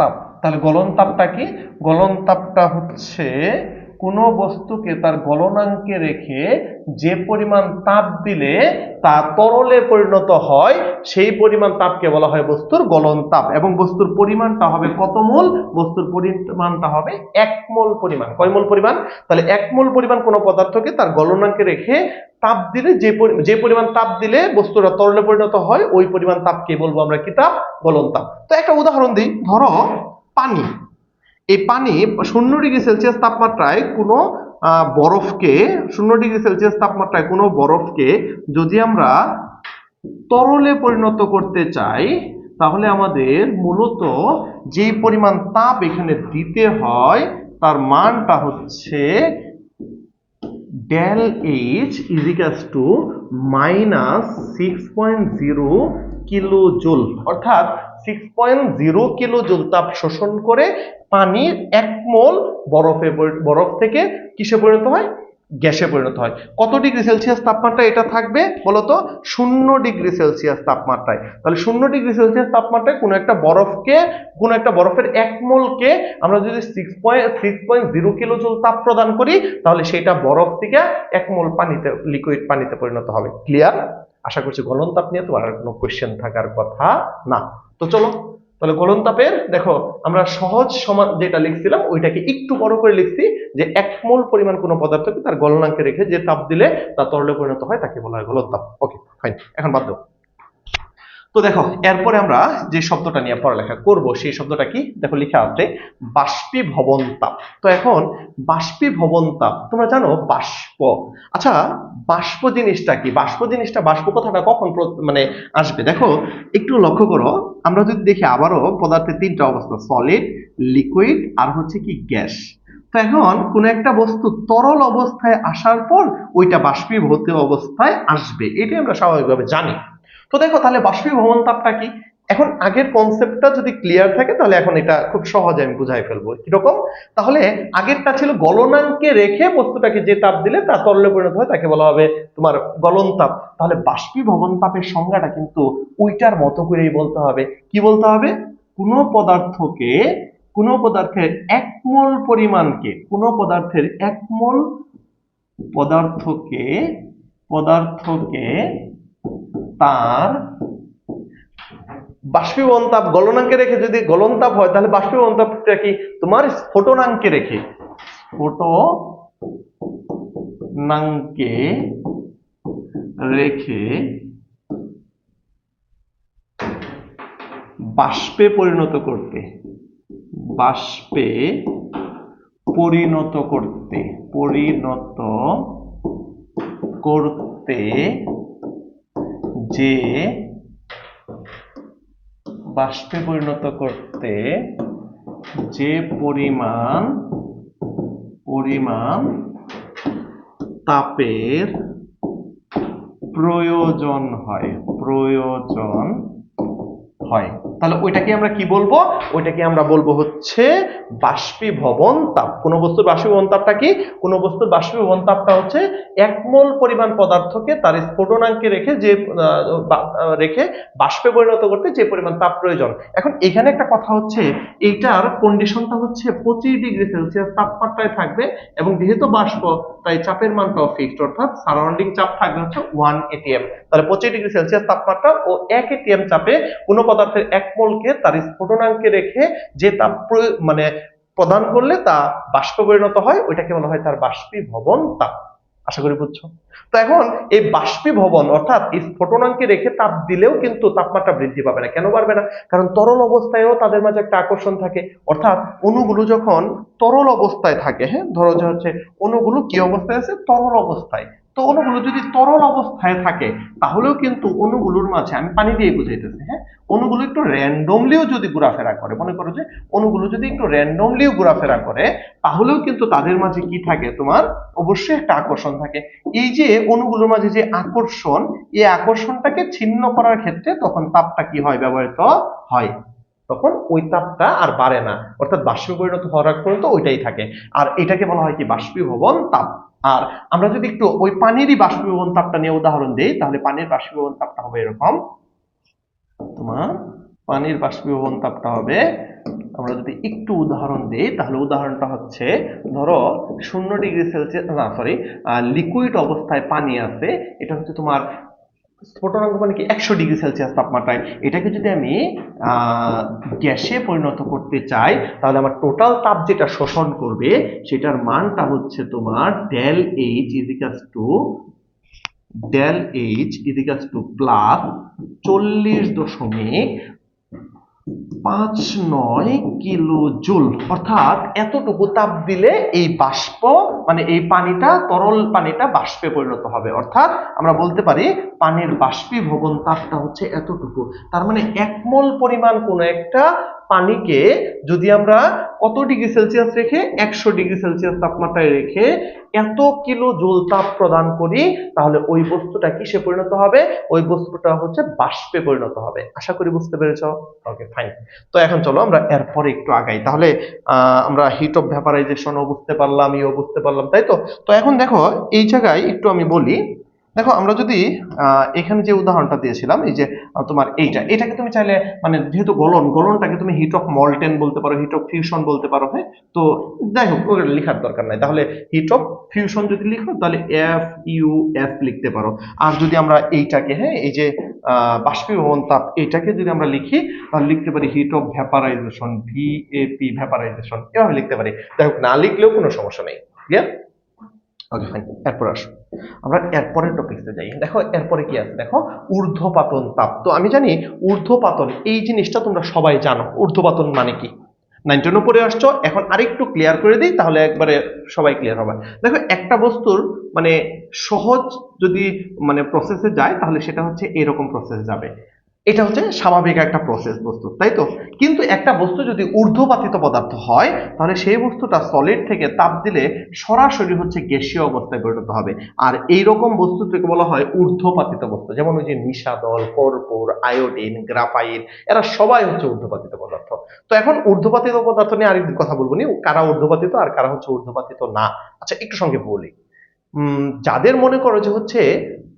তাপ। তাহলে গলন তাপটা কি? গলন তাপটা হচ্ছে কোনো বস্তুকে তার গলনাঙ্কে রেখে যে পরিমাণ তাপ দিলে তা তরলে পরিণত হয় সেই পরিমাণ তাপকে বলা হয় বস্তুর গলন তাপ। এবং বস্তুর পরিমাণটা হবে কত মোল? বস্তুর পরিমাণটা হবে 1 মোল পরিমাণ। কয় মোল পরিমাণ? তাহলে 1 মোল পরিমাণ কোনো পদার্থকে তার গলনাঙ্কে রেখে তাপ দিলে যে পরিমাণ তাপ দিলে বস্তুটা তরলে পরিণত হয় ওই পরিমাণ তাপকে বলবো আমরা কি তাপ? গলন তাপ। তো একটা উদাহরণ দিই, ধরো পানি। এই পানি 0°C তাপমাত্রায় কোনো বরফকে 0°C তাপমাত্রায় কোনো বরফকে যদি আমরা তরলে পরিণত করতে চাই তাহলে আমাদের মূলত যে পরিমাণ তাপ এখানে দিতে হয় তার মানটা হচ্ছে del H is equals to -6.0 kilojoule, অর্থাৎ 6.0 কিলোজুল তাপ শোষণ করে পানির 1 মোল বরফ থেকে কিসে পরিণত হয়? গ্যাসে পরিণত হয়। কত ডিগ্রি সেলসিয়াস তাপমাত্রায় এটা থাকবে বলতো? 0°C তাপমাত্রায়। তাহলে 0°C তাপমাত্রায় কোনো একটা বরফের 1 মোলকে আমরা যদি 6.0 কিলোজুল তাপ প্রদান করি তাহলে সেটা বরফ থেকে 1 মোল লিকুইড পানিতে পরিণত হবে। ক্লিয়ার? আশা করছি গলন তাপ নিয়ে তোমার আর কোনো কোশ্চেন থাকার কথা না। তো চলো তাহলে গলন তাপের দেখো আমরা সহজ সমান যেটা লিখছিলাম ওইটাকে একটু বড় করে লিখছি যে 1 মোল পরিমাণ কোনো পদার্থকে তার গলনাঙ্কে রেখে যে তাপ দিলে তা তরলে পরিণত হয় তাকে বলা হয় গলন তাপ। ওকে ফাইন, এখন বাদ দাও। তো দেখো এরপরে আমরা যে শব্দটা নিয়ে পড়ালেখা করব সেই শব্দটা কি? দেখো লেখা আছে বাষ্পীভবন তাপ। তো এখন বাষ্পীভবন তাপ তোমরা জানো বাষ্প। আচ্ছা বাষ্প জিনিসটা কি? বাষ্প কথাটা কখন মানে আসবে? দেখো একটু লক্ষ্য করো, আমরা যদি দেখি আবারও পদার্থের 3টা অবস্থা, সলিড, লিকুইড আর হচ্ছে কি গ্যাস। তো এখন কোন একটা বস্তু তরল অবস্থায় আসার পর ওইটা বাষ্পীভূত অবস্থায় আসবে, এটাই আমরা স্বাভাবিকভাবে জানি। তো দেখো তাহলে বাষ্পীভবন তাপটা কি? এখন আগের কনসেপ্টটা যদি ক্লিয়ার থাকে তাহলে এখন এটা খুব সহজে আমি বুঝাই ফেলবো। কিরকম? তাহলে আগেরটা ছিল গলনাঙ্কে রেখে বস্তুটাকে যে তাপ দিলে তা তরলে পরিণত হয় তাকে বলা হবে তোমার গলন তাপ। তাহলে বাষ্পীভবন তাপের সংজ্ঞাটা কিন্তু ওইটার মতো করেই বলতে হবে। কি বলতে হবে? কোনো পদার্থের 1 মোল পরিমাণকে, কোনো পদার্থের 1 মোল পদার্থকে তার বাষ্পীভবন তাপ গলনাঙ্কে রেখে যদি গলন তাপ হয় তাহলে বাষ্পীভবন তাপটা কি? তোমার স্ফুটনাঙ্কে রেখে বাষ্পে পরিণত করতে যে বাষ্পে পরিণত করতে যে পরিমাণ তাপের প্রয়োজন হয় তাহলে ওইটাকে আমরা কি বলবো? ওইটাকে আমরা বলবো হচ্ছে বাষ্পীভবন তাপ। কোন বস্তুর বাষ্পীভবন তাপটা কি? কোন বস্তুর বাষ্পীভবন তাপটা হচ্ছে 1 মোল পরিমাণ পদার্থকে তার স্ফুটনাঙ্কে রেখে বাষ্পে পরিণত করতে যে পরিমাণ তাপ প্রয়োজন। এখন এখানে একটা কথা হচ্ছে এইটার কন্ডিশনটা হচ্ছে 25°C তাপমাত্রায় থাকবে এবং যেহেতু বাষ্প তাই চাপের মানটাও ফিক্সড, অর্থাৎ সারাউন্ডিং চাপ থাকবে হচ্ছে 1 atm। তাহলে 25°C তাপমাত্রা ও 1 atm চাপে কোন পদার্থের 1 মোলকে তার স্ফুটনাঙ্কে রেখে যে তাপ প্রদান করলে তা বাষ্পে পরিণত হয় ওইটাকে বলা হয় তার বাষ্পীভবন তাপ। আশা করি বুঝছো। তো এখন এই বাষ্পীভবন অর্থাৎ স্ফুটনাঙ্কে রেখে তাপ দিলেও কিন্তু তাপমাত্রা বৃদ্ধি পাবে না। কেন পারবে না? কারণ তরল অবস্থায়ও তাদের মাঝে একটা আকর্ষণ থাকে, অর্থাৎ অণুগুলো যখন তরল অবস্থায় থাকে, হ্যাঁ ধরো যে হচ্ছে অণুগুলো কি অবস্থায় আছে? তরল অবস্থায়। তো অণুগুলো যদি তরল অবস্থায় থাকে তাহলেও কিন্তু অণুগুলোর মাঝে, আমি পানি দিয়ে বুঝাইতেছি, হ্যাঁ অণুগুলো একটু র্যান্ডমলিও যদি ঘোরাফেরা করে, মনে করো যে অণুগুলো যদি একটু র্যান্ডমলিও ঘোরাফেরা করে তাহলেও কিন্তু তাদের মাঝে কি থাকে? তোমার অবশ্যই একটা আকর্ষণ থাকে। এই যে অণুগুলোর মাঝে যে আকর্ষণ, এই আকর্ষণটাকে ছিন্ন করার ক্ষেত্রে তখন তাপটা কি হয়? ব্যবহৃত হয়। তখন ওই তাপটা আর বাড়ে না, অর্থাৎ বাষ্পে পরিণত হওয়ার আগ পর্যন্ত ওইটাই থাকে। আর এটাকে বলা হয় কি? বাষ্পীভবন তাপ। আর আমরা যদি একটু ওই পানিরই বাষ্পীভবন তাপটা নিয়ে উদাহরণ দেই তাহলে পানির বাষ্পীভবন তাপটা হবে এরকম। তোমার পানির বাষ্পীভবন তাপটা হবে আমরা যদি একটু উদাহরণ দিই, তাহলে উদাহরণটা হচ্ছে ধরো 0°C, না সরি, লিকুইড অবস্থায় পানি আছে, এটা হচ্ছে তোমার স্ফুটনাঙ্ক মানে কি 100°C তাপমাত্রায়। এটাকে যদি আমি গ্যাসে পরিণত করতে চাই, তাহলে আমার টোটাল তাপ যেটা শোষণ করবে সেটার মানটা হচ্ছে তোমার del H equals to plus 40.59 kilojoule. অর্থাৎ এতটুকু তাপ দিলে এই বাষ্প মানে এই পানিটা, তরল পানিটা বাষ্পে পরিণত হবে। অর্থাৎ আমরা বলতে পারি পানির বাষ্পীভবন তাপটা হচ্ছে এতটুকু। তার মানে 1 মোল পরিমাণ কোন একটা পানিকে যদি আমরা কত °C রেখে, 100°C তাপমাত্রায় রেখে এত কিলো জুল তাপ প্রদান করি, তাহলে ওই বস্তুটা কিসে পরিণত হবে? ওই বস্তুটা হচ্ছে বাষ্পে পরিণত হবে। আশা করি বুঝতে পেরেছো। Okay fine. তো এখন চলো আমরা এরপরে একটু আগাই। তাহলে আমরা হিট অফ ভ্যাপারাইজেশনও বুঝতে পারলাম, ইও বুঝতে পারলাম, তাই তো? তো এখন দেখো এই জায়গায় একটু আমি বলি, দেখো আমরা যদি এখানে যে উদাহরণটা দিয়েছিলাম, এই যে তোমার এটাকে তুমি চাইলে মানে যেহেতু গলনটাকে তুমি হিট অফ মল্টেন বলতে পারো, হিট অফ ফিউশন বলতে পারো, হ্যাঁ? তো যাই হোক, ওটা লেখার দরকার নাই। তাহলে হিট অফ ফিউশন যদি লিখো তাহলে FUS লিখতে পারো। আর যদি আমরা এইটাকে, হ্যাঁ, এই যে বাষ্পীভবন তাপ, এটাকে যদি আমরা লিখি তাহলে লিখতে পারি heat of vaporisation, VAP vaporisation, এভাবে লিখতে পারি। যাই হোক, না লিখলেও কোনো সমস্যা নেই। ক্লিয়ার? Okay fine. এরপর আসো আমরা এরপরের টপিকসে যাই। দেখো এরপরে কি আছে, দেখো ঊর্ধ্বপাতন তাপ। তো আমি জানি ঊর্ধ্বপাতন এই জিনিসটা তোমরা সবাই জানো। ঊর্ধ্বপাতন মানে কি 9 পরে আসছো, এখন আরেকটু ক্লিয়ার করে দিই, তাহলে একবারে সবাই ক্লিয়ার হবে। দেখো একটা বস্তুর মানে সহজ যদি মানে প্রসেসে যায়, তাহলে সেটা হচ্ছে এরকম প্রসেস যাবে। এটা হচ্ছে স্বাভাবিক একটা প্রসেস বস্তু, তাই তো? কিন্তু একটা বস্তু যদি ঊর্ধ্বপাতিত পদার্থ হয়, তাহলে সেই বস্তুটা সলিড থেকে তাপ দিলে সরাসরি হচ্ছে গ্যাসীয় অবস্থায় পরিণত হবে। আর এইরকম বস্তুকে বলা হয় ঊর্ধ্বপাতিত বস্তু। যেমন ওই যে নিশাদল, কর্পূর, আয়োডিন, গ্রাফাইট, এরা সবাই হচ্ছে ঊর্ধ্বপাতিত পদার্থ। তো এখন ঊর্ধ্বপাতিত পদার্থ নিয়ে আরেকদিন কথা বলবো নি, কারা ঊর্ধ্বপাতিত আর কারা হচ্ছে ঊর্ধ্বপাতিত না। আচ্ছা একটু সঙ্গে বলি, যাদের মনে করো যে হচ্ছে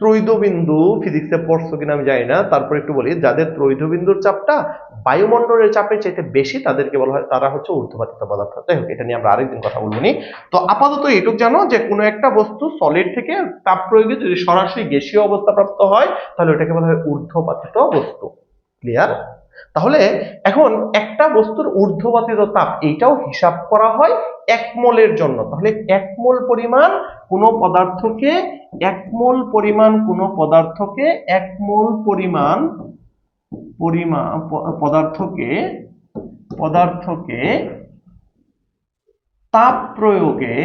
ত্রৈধবিন্দু, ফিজিক্সে পড়ছো কিনা আমি জানি না, তারপর একটু বলি, যাদের ত্রৈধবিন্দুর চাপটা বায়ুমণ্ডলের চাপের চাইতে বেশি, তাদেরকে বলা হয় তারা হচ্ছে ঊর্ধ্বপাতিত পদার্থ। যাই হোক, এটা নিয়ে আমরা আরেকদিন কথা বলবো নি। তো আপাতত এটুক জানো যে কোনো একটা বস্তু সলিড থেকে তাপ প্রয়োগে যদি সরাসরি গ্যাসীয় অবস্থা প্রাপ্ত হয়, তাহলে ওটাকে বলা হয় ঊর্ধ্বপাতিত বস্তু। ক্লিয়ার? তাহলে এখন একটা বস্তুর ঊর্ধ্বপাতিত তাপ এইটাও হিসাব করা হয় 1 মোলের জন্য। তাহলে 1 মোল পরিমাণ কোনো পদার্থকে 1 মোল পরিমাণ কোনো পদার্থকে 1 মোল পরিমাণ পদার্থকে তাপ প্রয়োগে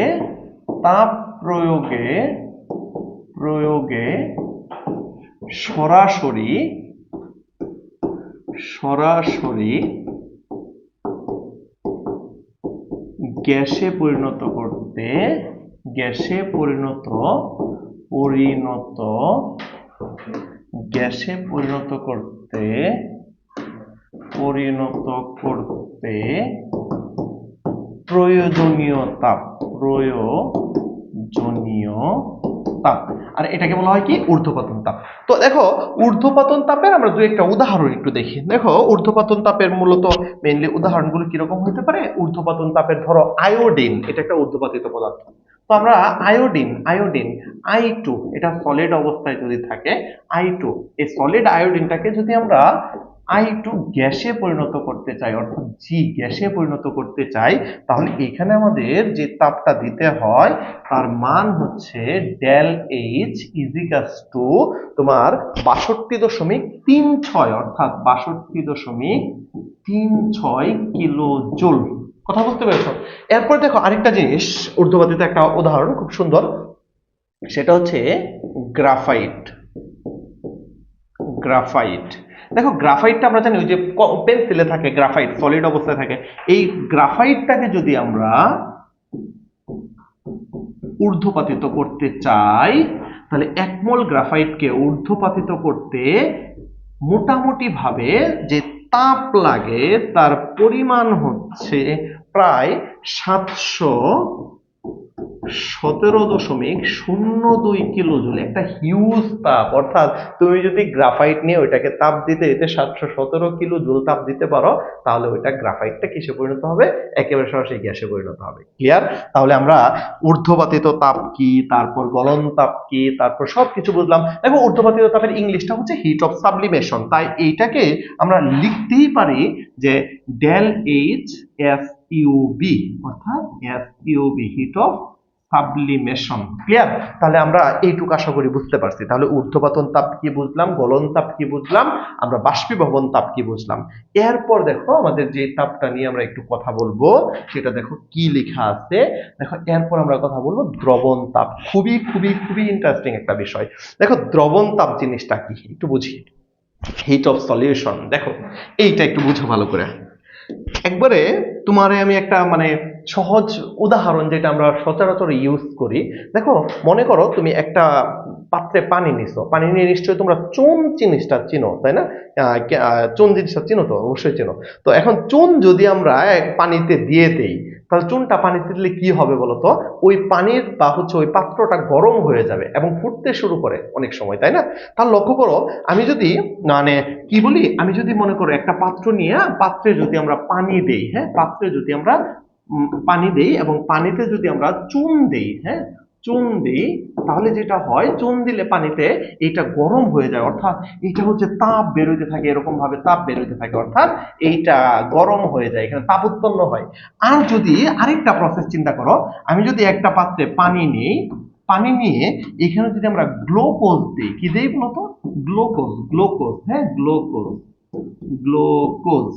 সরাসরি গ্যাসে পরিণত করতে প্রয়োজনীয় তাপ। আর এটাকে বলা হয় কি? ঊর্ধ্বপাতন তাপ। তো দেখো ঊর্ধ্বপাতন তাপের আমরা দুই একটা উদাহরণ একটু দেখি। দেখো ঊর্ধ্বপাতন তাপের মূলত মেইনলি উদাহরণগুলো কিরকম হতে পারে। ঊর্ধ্বপাতন তাপের ধরো আয়োডিন, এটা একটা ঊর্ধ্বপাতিত পদার্থ। তো আমরা আয়োডিন I2, এটা সলিড অবস্থায় যদি থাকে I2, এই সলিড আয়োডিনটাকে যদি আমরা I2 গ্যাসে পরিণত করতে চাই, অর্থাৎ গ্যাসে পরিণত করতে চাই, তাহলে এখানে আমাদের যে তাপটা দিতে হয় তার মান হচ্ছে ডেল এইচ ইজিক্যালস টু তোমার 62.36, অর্থাৎ 62.36 কিলো জুল। কথা বুঝতে পেরেছো? এরপর দেখো আরেকটা জিনিস, ঊর্ধ্বপাতিত একটা উদাহরণ খুব সুন্দর, সেটা হচ্ছে গ্রাফাইট। দেখো গ্রাফাইটটা আমরা জানি ওই যে পেন্সিলে থাকে গ্রাফাইট, সলিড অবস্থায় থাকে। এই গ্রাফাইটটাকে যদি আমরা ঊর্ধ্বপাতিত করতে চাই, তাহলে 1 মোল গ্রাফাইটকে ঊর্ধ্বপাতিত করতে মোটামুটি ভাবে যে তাপ লাগে তার পরিমাণ হচ্ছে প্রায় 700 17.02 কিলো জুল, একটা হিউজ তাপ। অর্থাৎ তুমি যদি গ্রাফাইট নিয়ে ওইটাকে তাপ দিতে দিতে 717 কিলো জুল তাপ দিতে পারো, তাহলে ওইটা গ্রাফাইটটা কিসে পরিণত হবে? একেবারে সরাসরি গ্যাসে পরিণত হবে। ক্লিয়ার? তাহলে আমরা ঊর্ধ্বপাতিত তাপ কি, তারপর গলন তাপ কি, তারপর সবকিছু বুঝলাম। দেখো ঊর্ধ্বপাতিত তাপের ইংলিশটা হচ্ছে হিট অফ সাবলিমেশন, তাই এইটাকে আমরা লিখতেই পারি যে ডেল এইচ এস ইউবি, অর্থাৎ S U B, heat of sublimation. Clear? তাহলে আমরা এইটুকু আশা করি বুঝতে পারছি। তাহলে ঊর্ধ্বপাতন তাপ কি বুঝলাম, গলন তাপ কি বুঝলাম, আমরা বাষ্পীভবন তাপ কি বুঝলাম। এরপর দেখো আমাদের যে তাপটা নিয়ে আমরা একটু কথা বলবো, সেটা দেখো কি লেখা আছে। দেখো এরপর আমরা কথা বলবো দ্রবণ তাপ। খুবই খুবই খুবই ইন্টারেস্টিং একটা বিষয়। দেখো দ্রবণ তাপ জিনিসটা কি একটু বুঝি। হিট অফ সলিউশন, দেখো এইটা একটু বুঝো ভালো করে। একবারে তোমারে আমি একটা মানে সহজ উদাহরণ, যেটা আমরা সচরাচর ইউজ করি। দেখো মনে করো তুমি একটা পাত্রে পানি নিছো, পানি নিয়ে নিশ্চয়ই তোমরা চুন জিনিসটা চিনো, তাই না? চুন জিনিসটা চিনো তো, অবশ্যই চিনো। তো এখন চুন যদি আমরা পানিতে দিয়ে দেই, তাহলে চুনটা পানিতে দিলে কি হবে বলতো? ওই পানির বা হচ্ছে ওই পাত্রটা গরম হয়ে যাবে এবং ফুটতে শুরু করে অনেক সময়, তাই না? তাহলে লক্ষ্য করো, আমি যদি মানে কি বলি, আমি যদি মনে করো একটা পাত্র নিয়ে, পাত্রে যদি আমরা পানি দেই, হ্যাঁ, পাত্রে যদি আমরা পানি দেই এবং পানিতে যদি আমরা চুন দেই, হ্যাঁ, চুন দিই, তাহলে যেটা হয়, চুন দিলে পানিতে এইটা গরম হয়ে যায়, অর্থাৎ এইটা হচ্ছে তাপ বেরোতে থাকে, এরকম ভাবে তাপ বেরোতে থাকে, অর্থাৎ এইটা গরম হয়ে যায়, এখানে তাপ উৎপন্ন হয়। আর যদি আরেকটা প্রসেস চিন্তা করো, আমি যদি একটা পাত্রে পানি নিই, পানি নিয়ে এখানে যদি আমরা গ্লুকোজ দিই, কি দেই বলতো? গ্লুকোজ, গ্লুকোজ, হ্যাঁ, গ্লুকোজ, গ্লুকোজ।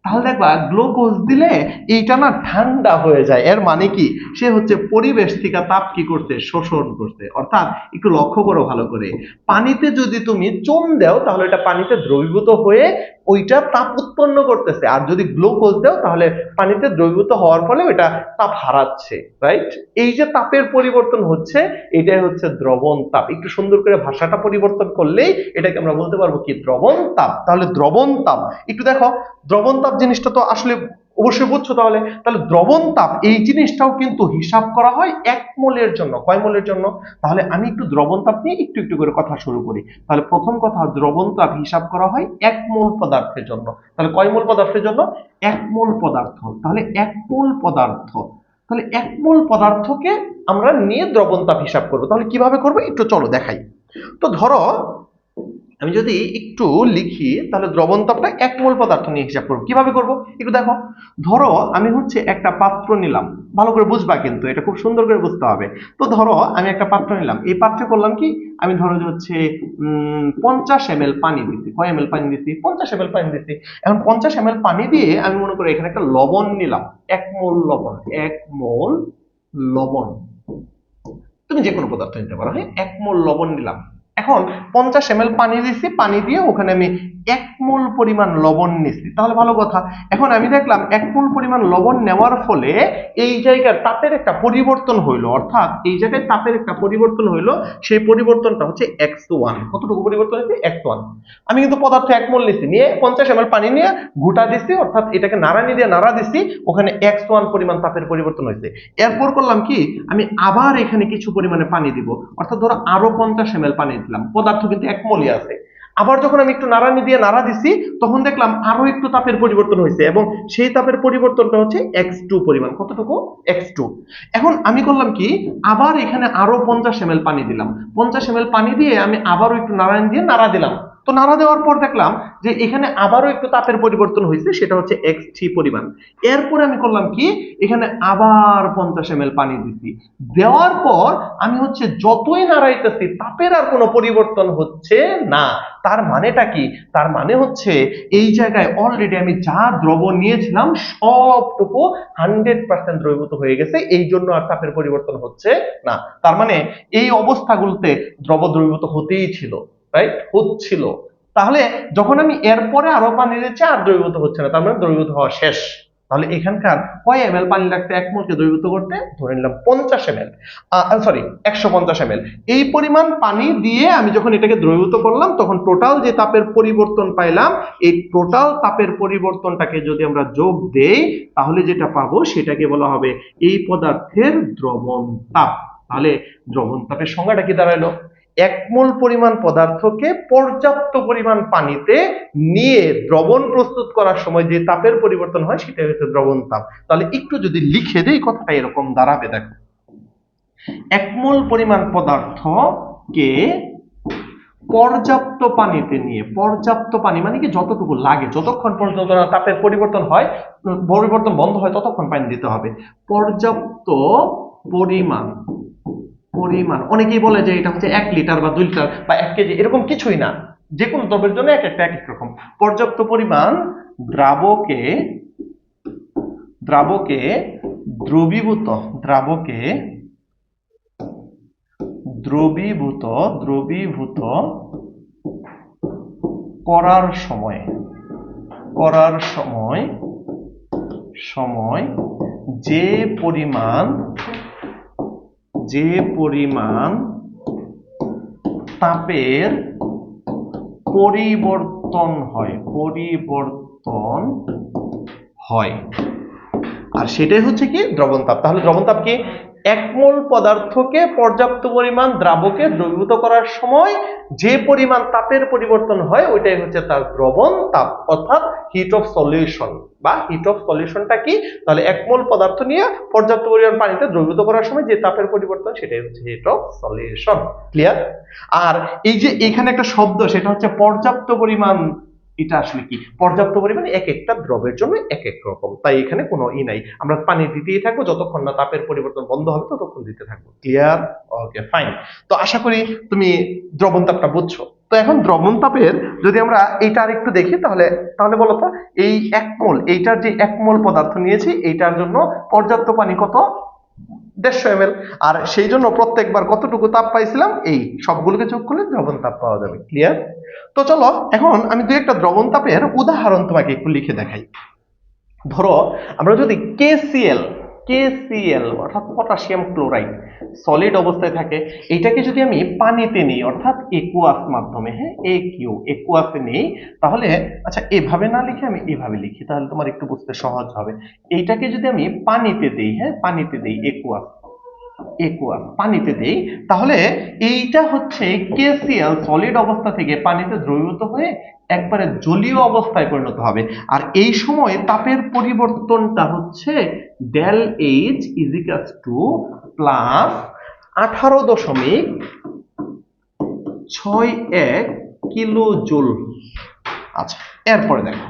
তাহলে দেখবা গ্লুকোজ দিলে এইটা না ঠান্ডা হয়ে যায়। এর মানে কি? সে হচ্ছে পরিবেশ থেকে তাপ কি করছে? শোষণ করছে। অর্থাৎ একটু লক্ষ্য করো ভালো করে, পানিতে যদি তুমি চুন দাও, তাহলে এটা পানিতে দ্রবীভূত হয়ে ওইটা তাপ উৎপন্ন করতেছে, আর যদি গ্লুকোজ দাও, তাহলে পানিতে দ্রবীভূত হওয়ার ফলে ওইটা তাপ হারাচ্ছে। রাইট? এই যে তাপের পরিবর্তন হচ্ছে, এটাই হচ্ছে দ্রবণ তাপ। একটু সুন্দর করে ভাষাটা পরিবর্তন করলেই এটাকে আমরা বলতে পারবো কি? দ্রবণ তাপ। তাহলে দ্রবণ তাপ একটু দেখো, দ্রবণ তাপ জিনিসটা তো আসলে অবশ্যই বুঝছো। তাহলে তাহলে দ্রবণ তাপ এই জিনিসটাও কিন্তু হিসাব করা হয় 1 মোলের জন্য। কয় মোলের জন্য? তাহলে আমি একটু দ্রবণ তাপ নিয়ে একটু একটু করে কথা শুরু করি। তাহলে প্রথম কথা, দ্রবণ তাপ হিসাব করা হয় 1 মোল পদার্থের জন্য। তাহলে কয় মোল পদার্থের জন্য? 1 মোল পদার্থ। তাহলে 1 মোল পদার্থ, তাহলে 1 মোল পদার্থকে আমরা নিয়ে দ্রবণ তাপ হিসাব করবো। তাহলে কিভাবে করবো একটু চলো দেখাই। তো ধরো আমি যদি একটু লিখি, তাহলে দ্রবণ তাপটা 1 মোল পদার্থ নিয়ে হিসাব করবো। কিভাবে করবো একটু দেখো। ধরো আমি হচ্ছে একটা পাত্র নিলাম, ভালো করে বুঝবা কিন্তু, এটা খুব সুন্দর করে বুঝতে হবে। তো ধরো আমি একটা পাত্র নিলাম, এই পাত্রে করলাম কি, আমি ধরো যে হচ্ছে 50 ml পানি দিচ্ছি। কয় ml পানি দিচ্ছি? 50 ml পানি দিচ্ছি। এখন 50 ml পানি দিয়ে আমি মনে করি এখানে একটা লবণ নিলাম, 1 মোল লবণ, 1 মোল লবণ। তুমি যে কোনো পদার্থ নিতে পারো, হ্যাঁ, 1 মোল লবণ নিলাম। এখন 50 ml পানি দিছি, পানি দিয়ে ওখানে আমি 1 মোল পরিমাণ লবণ নিছি। তাহলে ভালো কথা, এখন আমি দেখলাম 1 মোল পরিমাণ লবণ নেওয়ার ফলে এই জায়গার তাপের একটা পরিবর্তন হইলো, অর্থাৎ এই জায়গায় তাপের একটা পরিবর্তন হইলো। সেই পরিবর্তনটা হচ্ছে x1। কতটুকু পরিবর্তন হয়েছে? x1। আমি কিন্তু পদার্থ 1 মোল নিছি, নিয়ে 50 ml পানি নিয়ে ঘুটা দিছি, অর্থাৎ এটাকে নাড়ানি দিয়ে নাড়া দিছি, ওখানে x1 পরিমাণ তাপের পরিবর্তন হয়েছে। এরপর করলাম কি, আমি আবার এখানে কিছু পরিমাণে পানি দিব, অর্থাৎ ধরো আরো 50 ml পানি দিলাম, পদার্থ কিন্তু 1 মোলই আছে। আবার যখন আমি একটু নাড়ানি দিয়ে নাড়া দিছি, তখন দেখলাম আরো একটু তাপের পরিবর্তন হয়েছে, এবং সেই তাপের পরিবর্তনটা হচ্ছে x2 পরিমাণ। কতটুকু? x2। এখন আমি করলাম কি, আবার এখানে আরো 50 ml পানি দিলাম, 50 ml পানি দিয়ে আমি আবারও একটু নাড়ানি দিয়ে নাড়া দিলাম। তো নাড়া দেওয়ার পর দেখলাম যে এখানে আবারও একটু তাপের পরিবর্তন হয়েছে, সেটা হচ্ছে x3 পরিমাণ। এরপরে আমি করলাম কি, এখানে আবার 50 ml পানি দিছি, দেওয়ার পর আমি হচ্ছে যতই নাড়াইতেছি, তাপের আর কোনো পরিবর্তন হচ্ছে না। তার মানেটা কি? তার মানে হচ্ছে এই জায়গায় অলরেডি আমি যা দ্রবণ নিয়েছিলাম সবটুকু 100% দ্রবীভূত হয়ে গেছে, এই জন্য আর তাপের পরিবর্তন হচ্ছে না। তার মানে এই অবস্থাগুলোতে দ্রব দ্রবীভূত হতেই ছিল, রাইট? হচ্ছিল। তাহলে যখন আমি এরপরে আরো পানি দিচ্ছি, আর দ্রবীভূত হচ্ছে না, তার মানে দ্রবীভূত হওয়া শেষ। তাহলে এখানকার কয় এমএল পানি লাগছে 1 মোলকে দ্রবীভূত করতে? ধরে নিলাম 50 এমএল, সরি 150 এমএল। এই পরিমাণ পানি দিয়ে আমি যখন এটাকে দ্রবীভূত করলাম তখন টোটাল যে তাপের পরিবর্তন পাইলাম, এই টোটাল তাপের পরিবর্তনটাকে যদি আমরা যোগ দেই তাহলে যেটা পাবো সেটাকে বলা হবে এই পদার্থের দ্রবণ তাপ। তাহলে দ্রবণ তাপের সংজ্ঞাটা কি দাঁড়ালো? 1 মোল পরিমাণ পদার্থকে পর্যাপ্ত পরিমাণ পানিতে নিয়ে দ্রবণ প্রস্তুত করার সময় যে তাপের পরিবর্তন হয় সেটা হচ্ছে দ্রবণ তাপ। তাহলে একটু যদি লিখে দেই কথাটা এরকম দাঁড়াবে, দেখো 1 মোল পরিমাণ পদার্থকে পর্যাপ্ত পানিতে নিয়ে, পর্যাপ্ত পানি মানে কি যতটুকু লাগে, যতক্ষণ পর্যন্ত না তাপের পরিবর্তন হয়, পরিবর্তন বন্ধ হয় ততক্ষণ পানি দিতে হবে। পর্যাপ্ত পরিমাণ, অনেকেই বলে যে এটা হচ্ছে 1 লিটার বা 2 লিটার বা 1 কেজি, এরকম কিছুই না, যে কোনো দ্রব্যের জন্য এক একটা এক এক রকম। পর্যাপ্ত পরিমাণ দ্রাবকে দ্রবীভূত করার সময় যে পরিমাণ তাপের পরিবর্তন হয় আর সেটাই হচ্ছে কি দ্রবণ তাপ। তাহলে দ্রবণ তাপ কি? 1 মোল পদার্থকে পর্যাপ্ত পরিমাণ দ্রাবকে দ্রবীভূত করার সময় যে পরিমাণ তাপের পরিবর্তন হয় ওইটাই হচ্ছে তার দ্রবণ তাপ, অর্থাৎ হিট অফ সলিউশন। বা হিট অফ সলিউশনটা কি? তাহলে 1 মোল পদার্থ নিয়ে পর্যাপ্ত পরিমাণ পানিতে দ্রবীভূত করার সময় যে তাপের পরিবর্তন সেটাই হচ্ছে হিট অফ সলিউশন। ক্লিয়ার? আর এই যে এখানে একটা শব্দ, সেটা হচ্ছে পর্যাপ্ত পরিমাণ। এটা আসলে কি? পর্যাপ্ত পরিমাণে এক একটা দ্রবের জন্য এক এক রকম, তাই এখানে কোনো নাই, আমরা পানি দিতেই থাকবো, যতক্ষণ না তাপের পরিবর্তন বন্ধ হবে ততক্ষণ দিতে থাকবো। ক্লিয়ার? ওকে, ফাইন। তো আশা করি তুমি দ্রবণ তাপটা বুঝছো। তো এখন দ্রবণ তাপের যদি আমরা এইটা আরেকটু দেখি তাহলে বলো তো, এই 1 মোল, এইটার যে 1 মোল পদার্থ নিয়েছি এইটার জন্য পর্যাপ্ত পানি কত? 150 ml। আর সেই জন্য প্রত্যেকবার কতটুকু তাপ পাইছিলাম? এই সবগুলোকে যোগ করলে দ্রবণ তাপ পাওয়া যাবে। ক্লিয়ার? তো চলো এখন আমি দুই একটা দ্রবণ তাপের উদাহরণ তোমাকে একটু লিখে দেখাই। ধরো আমরা যদি KCl অর্থাৎ পটাশিয়াম ক্লোরাইড সলিড অবস্থায় থাকে, এটাকে যদি আমি পানিতে নিই অর্থাৎ একুয়াস মাধ্যমে, হ্যাঁ একুয়াসে নিই, তাহলে আচ্ছা এভাবে না লিখে আমি এভাবে লিখি তাহলে তোমার একটু বুঝতে সহজ হবে। এইটাকে যদি আমি পানিতে দেই, হ্যাঁ পানিতে দেই, একুয়াস পানিতে দেই, তাহলে এইটা হচ্ছে KCl সলিড অবস্থা থেকে পানিতে দ্রবীভূত হয়ে একবারে জলীয় অবস্থায় পরিণত হবে। আর এই সময় তাপের পরিবর্তনটা হচ্ছে ΔH প্লাস 18.61 কিলো জুল। আচ্ছা এরপরে দেখো,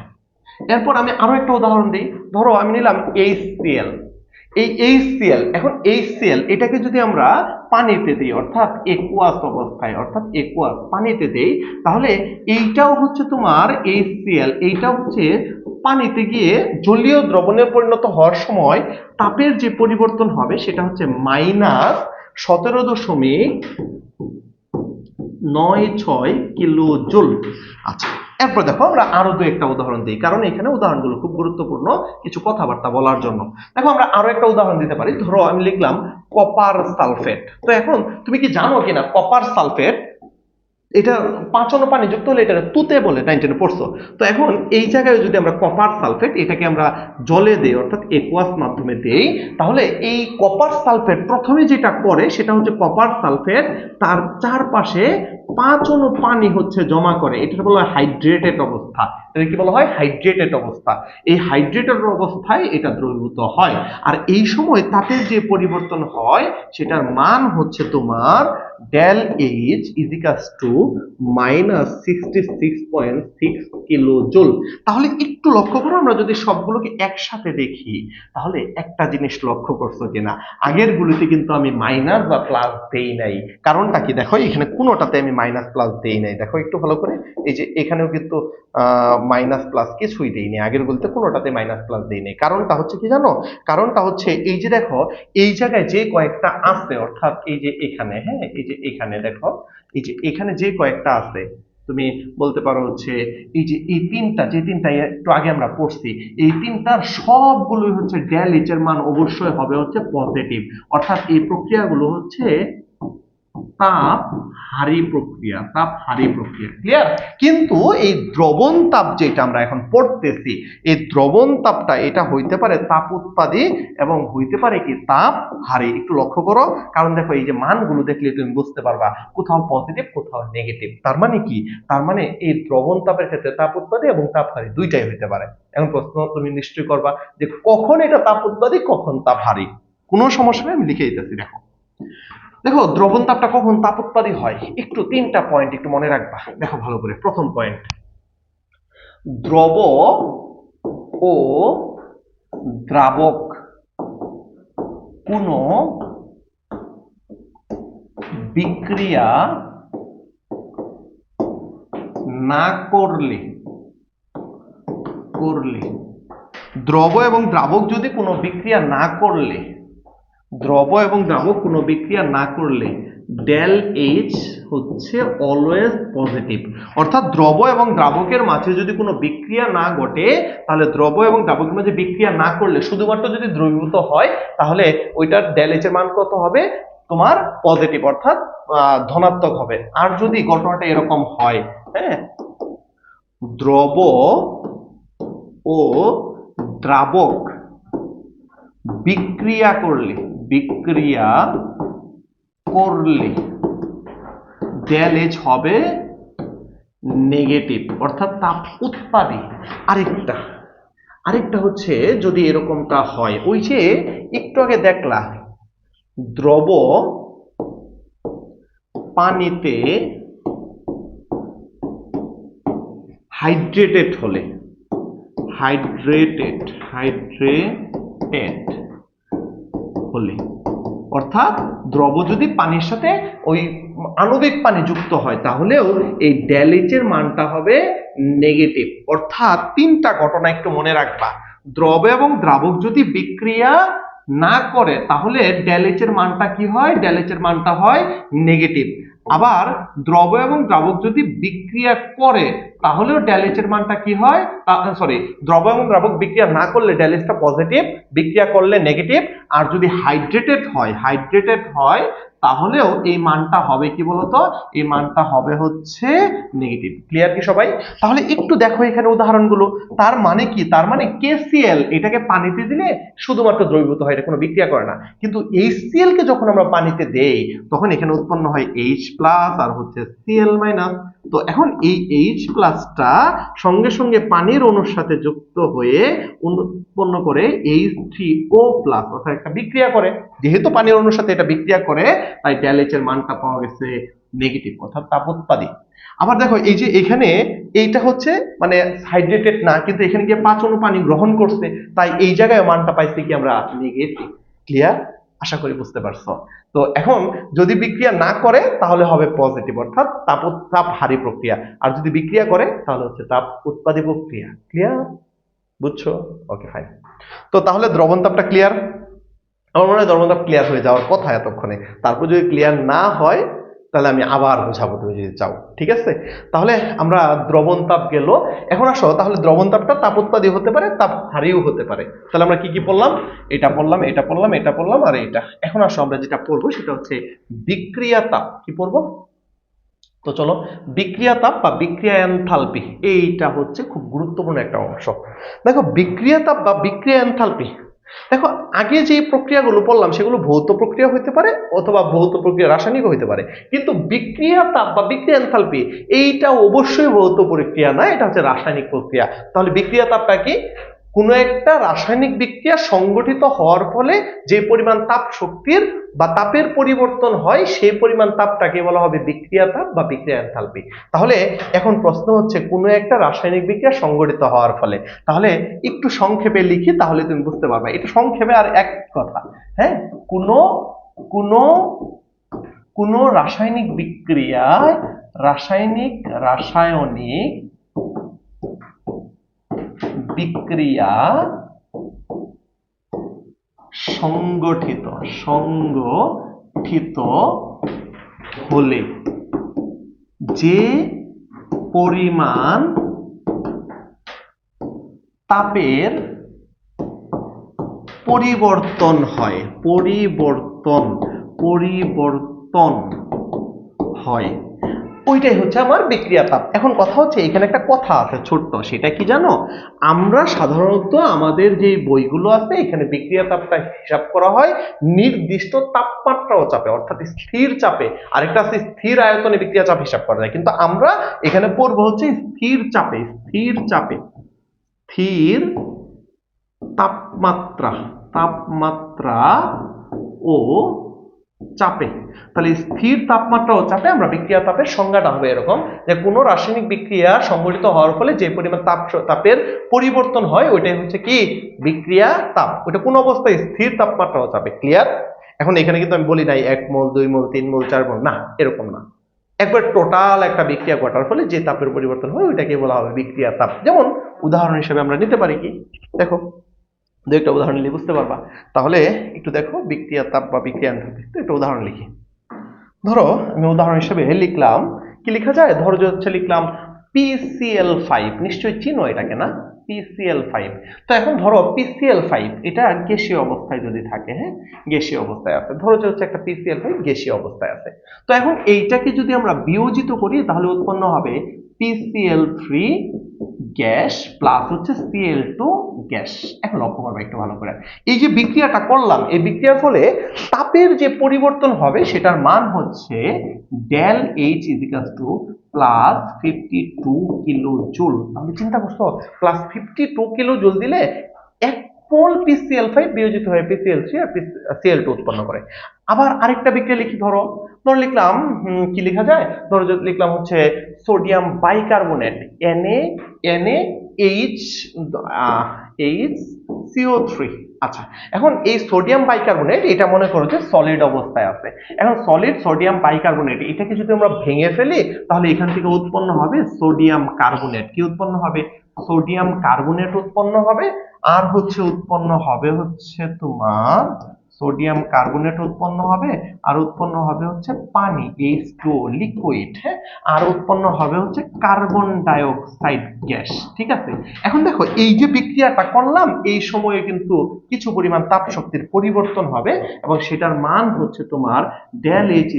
এরপর আমি আরো একটা উদাহরণ দিই। ধরো আমি নিলাম HCl, এই HCl, এখন HCl এটাকে যদি আমরা পানিতে দিই অর্থাৎ একুয়াস অবস্থায়, অর্থাৎ একুয়াস পানিতে দেই, তাহলে এইটাও হচ্ছে তোমার HCl, এইটা হচ্ছে পানিতে গিয়ে জলীয় দ্রবণে পরিণত হওয়ার সময় তাপের যে পরিবর্তন হবে সেটা হচ্ছে -17.96 কিলো জুল। আচ্ছা এরপর দেখো আমরা আরো দু একটা উদাহরণ দিই, কারণ এখানে উদাহরণগুলো খুব গুরুত্বপূর্ণ কিছু কথাবার্তা বলার জন্য। দেখো আমরা আরো একটা উদাহরণ দিতে পারি। ধরো আমি লিখলাম কপার সালফেট। তো এখন তুমি কি জানো কিনা কপার সালফেট এটা পাঁচন পানি যুক্ত হলে এটা তুতে বলে, 9 পড়ছো। তো এখন এই জায়গায় যদি আমরা কপার সালফেট এটাকে আমরা জলে দেই অর্থাৎ একুয়াস মাধ্যমে দেই, তাহলে এই কপার সালফেট প্রথমে যেটা করে সেটা হচ্ছে কপার সালফেট তার চারপাশে 5 অণু পানি হচ্ছে জমা করে, এটা বলা হয় হাইড্রেটেড অবস্থা। এটা কি বলা হয়? হাইড্রেটেড অবস্থা। এই হাইড্রেটেড অবস্থায় এটা দ্রবীভূত হয়, আর এই সময় তাপের যে পরিবর্তন হয় সেটার মান হচ্ছে তোমার ΔH -66.6 কিলো জুল। তাহলে একটু লক্ষ্য করো, আমরা যদি সবগুলোকে একসাথে দেখি তাহলে একটা জিনিস লক্ষ্য করছো কিনা, আগের গুলিতে কিন্তু আমি মাইনাস বা প্লাস দেই নাই। কারণটা কি? দেখো এখানে কোনোটাতে আমি মাইনাস প্লাস দেই নাই, দেখো একটু ভালো করে, এই যে এখানেও কিন্তু মাইনাস প্লাস কিছুই দেই নাই, আগের গুলিতে কোনোটাতে মাইনাস প্লাস দেই নাই। কারণটা হচ্ছে কি জানো? কারণটা হচ্ছে এই যে দেখো এই জায়গায় যে কয়েকটা আছে, অর্থাৎ এই যে এখানে, হ্যাঁ এই যে এখানে দেখো, এই যে এখানে যে কয়েকটা আছে, তো তুমি বলতে পারো হচ্ছে এই যে এই তিনটা, যে তিনটা একটু আগে আমরা পড়ছি, এই তিনটার সবগুলোই হচ্ছে ডেল এইচ এর মান অবশ্যই হবে হচ্ছে পজিটিভ। অর্থাৎ এই প্রক্রিয়াগুলো হচ্ছে তাপ হারি প্রক্রিয়া, তাপ হারি প্রক্রিয়া। ক্লিয়ার? কিন্তু এই দ্রবণ তাপ যেটা আমরা এখন পড়তেছি, এই দ্রবণ তাপটা এটা হইতে পারে তাপ উৎপাদী এবং হইতে পারে কি তাপ হারি। একটু লক্ষ্য করো, কারণ দেখো এই যে মানগুলো দেখলে তুমি বুঝতে পারবা কোথাও পজিটিভ কোথাও নেগেটিভ। তার মানে কি? তার মানে এই দ্রবণ তাপের ক্ষেত্রে তাপ উৎপাদী এবং তাপ হারি দুইটাই হইতে পারে। এখন প্রশ্ন তুমি নিশ্চয়ই করবা যে কখন এটা তাপ উৎপাদী কখন তাপ হারি। কোনো সমস্যা নেই, আমি লিখে দিতেছি। দেখো দেখো দ্রবণ তাপটা কখন তাপ উৎপাদী হয়, একটু তিনটা পয়েন্ট একটু মনে রাখবা। দেখো ভালো করে, প্রথম পয়েন্ট, দ্রব ও দ্রাবক কোনো বিক্রিয়া না করলে, দ্রব এবং দ্রাবক যদি কোনো বিক্রিয়া না করলে, দ্রব এবং দ্রাবক কোনো বিক্রিয়া না করলে ডেল এইচ হচ্ছে অলওয়েজ পজিটিভ। অর্থাৎ দ্রব এবং দ্রাবকের মাঝে যদি কোনো বিক্রিয়া না ঘটে, তাহলে দ্রব এবং দ্রাবকের মাঝে বিক্রিয়া না করলে শুধুমাত্র যদি দ্রবীভূত হয়, তাহলে ওইটার ডেল এইচ এর মান কত হবে? তোমার পজিটিভ, অর্থাৎ ধনাত্মক হবে। আর যদি ঘটনাটা এরকম হয়, হ্যাঁ, দ্রব ও দ্রাবক বিক্রিয়া করলে, ডেল এইচ হবে নেগেটিভ, অর্থাৎ তাপ উৎপাদী। আরেকটা হচ্ছে যদি এরকমটা হয়, ওই যে একটু আগে দেখলা দ্রব পানিতে হাইড্রেটেড হলে, অর্থাৎ দ্রব যদি পানির সাথে ওই আণবিক পানি যুক্ত হয়, তাহলেও এই ডেল এইচ এর মানটা হবে নেগেটিভ। অর্থাৎ তিনটা ঘটনা একটু মনে রাখবা। দ্রব এবং দ্রাবক যদি বিক্রিয়া না করে, তাহলে ডেল এইচ এর মানটা কি হয়? ডেল এইচ এর মানটা হয় নেগেটিভ। আবার দ্রব এবং দ্রাবক যদি বিক্রিয়া করে, তাহলেও ডেল এইচ এর মানটা কি হয়? সরি, দ্রব এবং দ্রাবক বিক্রিয়া না করলে ডেল এইচটা পজিটিভ, বিক্রিয়া করলে নেগেটিভ। আর যদি হাইড্রেটেড হয় তাহলেও এই মানটা হবে কি বলতো? এই মানটা হবে হচ্ছে নেগেটিভ। ক্লিয়ার কি সবাই? তাহলে একটু দেখো এখানে উদাহরণগুলো। তার মানে কি? তার মানে KCl এটাকে পানিতে দিলে শুধুমাত্র দ্রবীভূত হয়, এটা কোনো বিক্রিয়া করে না। কিন্তু HCl কে যখন আমরা পানিতে দেই, তখন এখানে উৎপন্ন হয় H+ আর হচ্ছে Cl-। তো এখন এই H+ টা সঙ্গে সঙ্গে পানির অণুর সাথে যুক্ত হয়ে উৎপন্ন করে H3O+, অর্থাৎ একটা বিক্রিয়া করে। যেহেতু পানির অণুর সাথে এটা বিক্রিয়া করে, তাই ডেল এইচ এর মানটা পাওয়া গেছে নেগেটিভ, অর্থাৎ তাপ উৎপাদী। আবার দেখো এই যে এখানে এইটা হচ্ছে মানে হাইড্রেটেড না, কিন্তু এখানে গিয়ে 5 অণু পানি গ্রহণ করছে, তাই এই জায়গায় মানটা পাইছি কি আমরা? নেগেটিভ। ক্লিয়ার? আশা করি বুঝতে পারছো। তো এখন যদি বিক্রিয়া না করে তাহলে হবে পজিটিভ, অর্থাৎ তাপ হারি প্রক্রিয়া। আর যদি বিক্রিয়া করে তাহলে হচ্ছে তাপ উৎপাদী প্রক্রিয়া। ক্লিয়ার? বুঝছো? ওকে, ফাইন। তো তাহলে দ্রবণ তাপটা ক্লিয়ার? আমার মনে হয় দ্রবণ তাপ ক্লিয়ার হয়ে যাওয়ার কথা এতক্ষণে। তারপর যদি ক্লিয়ার না হয় তাহলে আমি আবার বোঝাবো, তুমি যদি চাও। ঠিক আছে? তাহলে আমরা দ্রবণ তাপ গেল। এখন আসো, তাহলে দ্রবণ তাপটা তাপ উৎপাদী হতে পারে, তাপ হারিও হতে পারে। তাহলে আমরা কি কি পড়লাম? এটা পড়লাম, এটা পড়লাম, এটা পড়লাম, আর এটা। এখন আসো আমরা যেটা পড়বো সেটা হচ্ছে বিক্রিয়া তাপ। কি পড়বো? তো চলো, বিক্রিয়া তাপ বা বিক্রিয়া এনথালপি, এইটা হচ্ছে খুব গুরুত্বপূর্ণ একটা অংশ। দেখো বিক্রিয়া তাপ বা বিক্রিয়া এনথালপি, দেখো আগে যে প্রক্রিয়াগুলো বললাম সেগুলো ভৌত প্রক্রিয়া হতে পারে অথবা ভৌত প্রক্রিয়া রাসায়নিক হতে পারে, কিন্তু বিক্রিয়া তাপ বা বিক্রিয়া এনথালপি এইটা অবশ্যই ভৌত প্রক্রিয়া না, এটা হচ্ছে রাসায়নিক প্রক্রিয়া। তাহলে বিক্রিয়া তাপটা কি? কোনো একটা রাসায়নিক বিক্রিয়া সংগঠিত হওয়ার ফলে যে পরিমাণ তাপ শক্তির বা তাপের পরিবর্তন হয়, সেই পরিমাণ তাপটাকে বলা হবে বিক্রিয়া তাপ বা বিক্রিয়া এনথালপি। তাহলে এখন প্রশ্ন হচ্ছে কোনো একটা রাসায়নিক বিক্রিয়া সংগঠিত হওয়ার ফলে, তাহলে একটু সংক্ষেপে লিখি তাহলে তুমি বুঝতে পারবে। এটা সংক্ষেপে আর এক কথা, হ্যাঁ, কোনো রাসায়নিক বিক্রিয়ায় রাসায়নিক বিক্রিয়া সংগঠিত হলে যে পরিমাণ তাপের পরিবর্তন হয়, পরিবর্তন হয়, ওইটাই হচ্ছে আমার বিক্রিয়া তাপ। এখন কথা হচ্ছে এখানে একটা কথা আছে ছোট্ট, সেটা কি জানো? আমরা সাধারণত আমাদের যে বইগুলো আছে এখানে বিক্রিয়া তাপটা হিসাব করা হয় নির্দিষ্ট তাপমাত্রা ও চাপে, অর্থাৎ স্থির চাপে। আরেকটা আছে স্থির আয়তনে বিক্রিয়া চাপ হিসাব করা যায়, কিন্তু আমরা এখানে পড়বো হচ্ছে স্থির চাপে, স্থির তাপমাত্রা ও চাপে। তাহলে স্থির তাপমাত্রা ও চাপে আমরা বিক্রিয়া তাপের সংজ্ঞাটা হবে এরকম যে কোনো রাসায়নিক বিক্রিয়া সংঘটিত হওয়ার ফলে যে পরিমাণ তাপের পরিবর্তন হয় ওইটাই হচ্ছে কি বিক্রিয়া তাপ। ওটা কোন অবস্থায় স্থির তাপমাত্রা ও চাপে। ক্লিয়ার? এখন এখানে কিন্তু আমি বলি নাই 1 মোল 2 মোল 3 মোল 4 মোল, না এরকম না, একবার টোটাল একটা বিক্রিয়া ঘটার ফলে যে তাপের পরিবর্তন হয় ওইটাকে বলা হবে বিক্রিয়া তাপ। যেমন উদাহরণ হিসেবে আমরা নিতে পারি কি, দেখো দু একটা উদাহরণ নিলে বুঝতে পারবা। তাহলে একটু দেখো বিক্রিয়া তাপ বা বিক্রিয়া এনথালপি, তো একটা উদাহরণ লিখি। ধরো আমি উদাহরণ হিসেবে লিখলাম, কি লেখা যায়, ধরো যে হচ্ছে লিখলাম PCl5, নিশ্চয়ই চিনো এটাকে না, PCl5। তো এখন ধরো PCl5 এটা গ্যাসীয় অবস্থায় যদি থাকে, হ্যাঁ গ্যাসীয় অবস্থায় আছে, ধরো যে হচ্ছে একটা PCl5 গ্যাসীয় অবস্থায় আছে। তো এখন এইটাকে যদি আমরা বিয়োজিত করি তাহলে উৎপন্ন হবে PCl3 গ্যাস প্লাস হচ্ছে Cl2 গ্যাস। এখন লক্ষ্য করবে একটু ভালো করে, এই যে বিক্রিয়াটা করলাম এই বিক্রিয়ার ফলে তাপের যে পরিবর্তন হবে সেটার মান হচ্ছে del H plus 52 kilojoule. তাহলে চিন্তা করছো প্লাস 52 কিলো জুল দিলে 1 মোল PCl5 বিয়োজিত হয়ে PCl3 আর Cl2 উৎপন্ন করে। আবার আরেকটা বিক্রিয়া লিখি, ধরো লিখলাম কি লেখা যায়, ধরো লিখলাম হচ্ছে সোডিয়াম বাইকার্বনেট NaHCO3। আচ্ছা, এখন এই সোডিয়াম বাইকার্বনেট এটা মনে করো যে সলিড অবস্থায় আছে। এখন সলিড সোডিয়াম বাইকার্বনেট এটাকে যদি আমরা ভেঙে ফেলি তাহলে এখান থেকে উৎপন্ন হবে সোডিয়াম কার্বনেট। কি উৎপন্ন হবে? সোডিয়াম কার্বনেট উৎপন্ন হবে। আর হচ্ছে উৎপন্ন হবে হচ্ছে তোমার সোডিয়াম কার্বনেট উৎপন্ন হবে, আর উৎপন্ন হবে হচ্ছে পানি H2O লিকুইড, হ্যাঁ, আর উৎপন্ন হবে হচ্ছে কার্বন ডাই অক্সাইড গ্যাস। ঠিক আছে, এখন দেখো এই যে বিক্রিয়াটা করলাম এই সময়ে কিন্তু কিছু পরিমাণ তাপ শক্তির পরিবর্তন হবে এবং সেটার মান হচ্ছে তোমার del H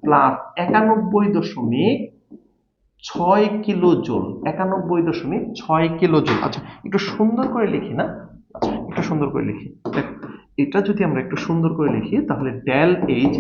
plus 91.6 kilojoule, 91.6 kilojoule. আচ্ছা একটু সুন্দর করে লিখি না, আচ্ছা একটু সুন্দর করে লিখি, দেখো এটা যদি আমরা একটু সুন্দর করে লিখি তাহলে ডেল H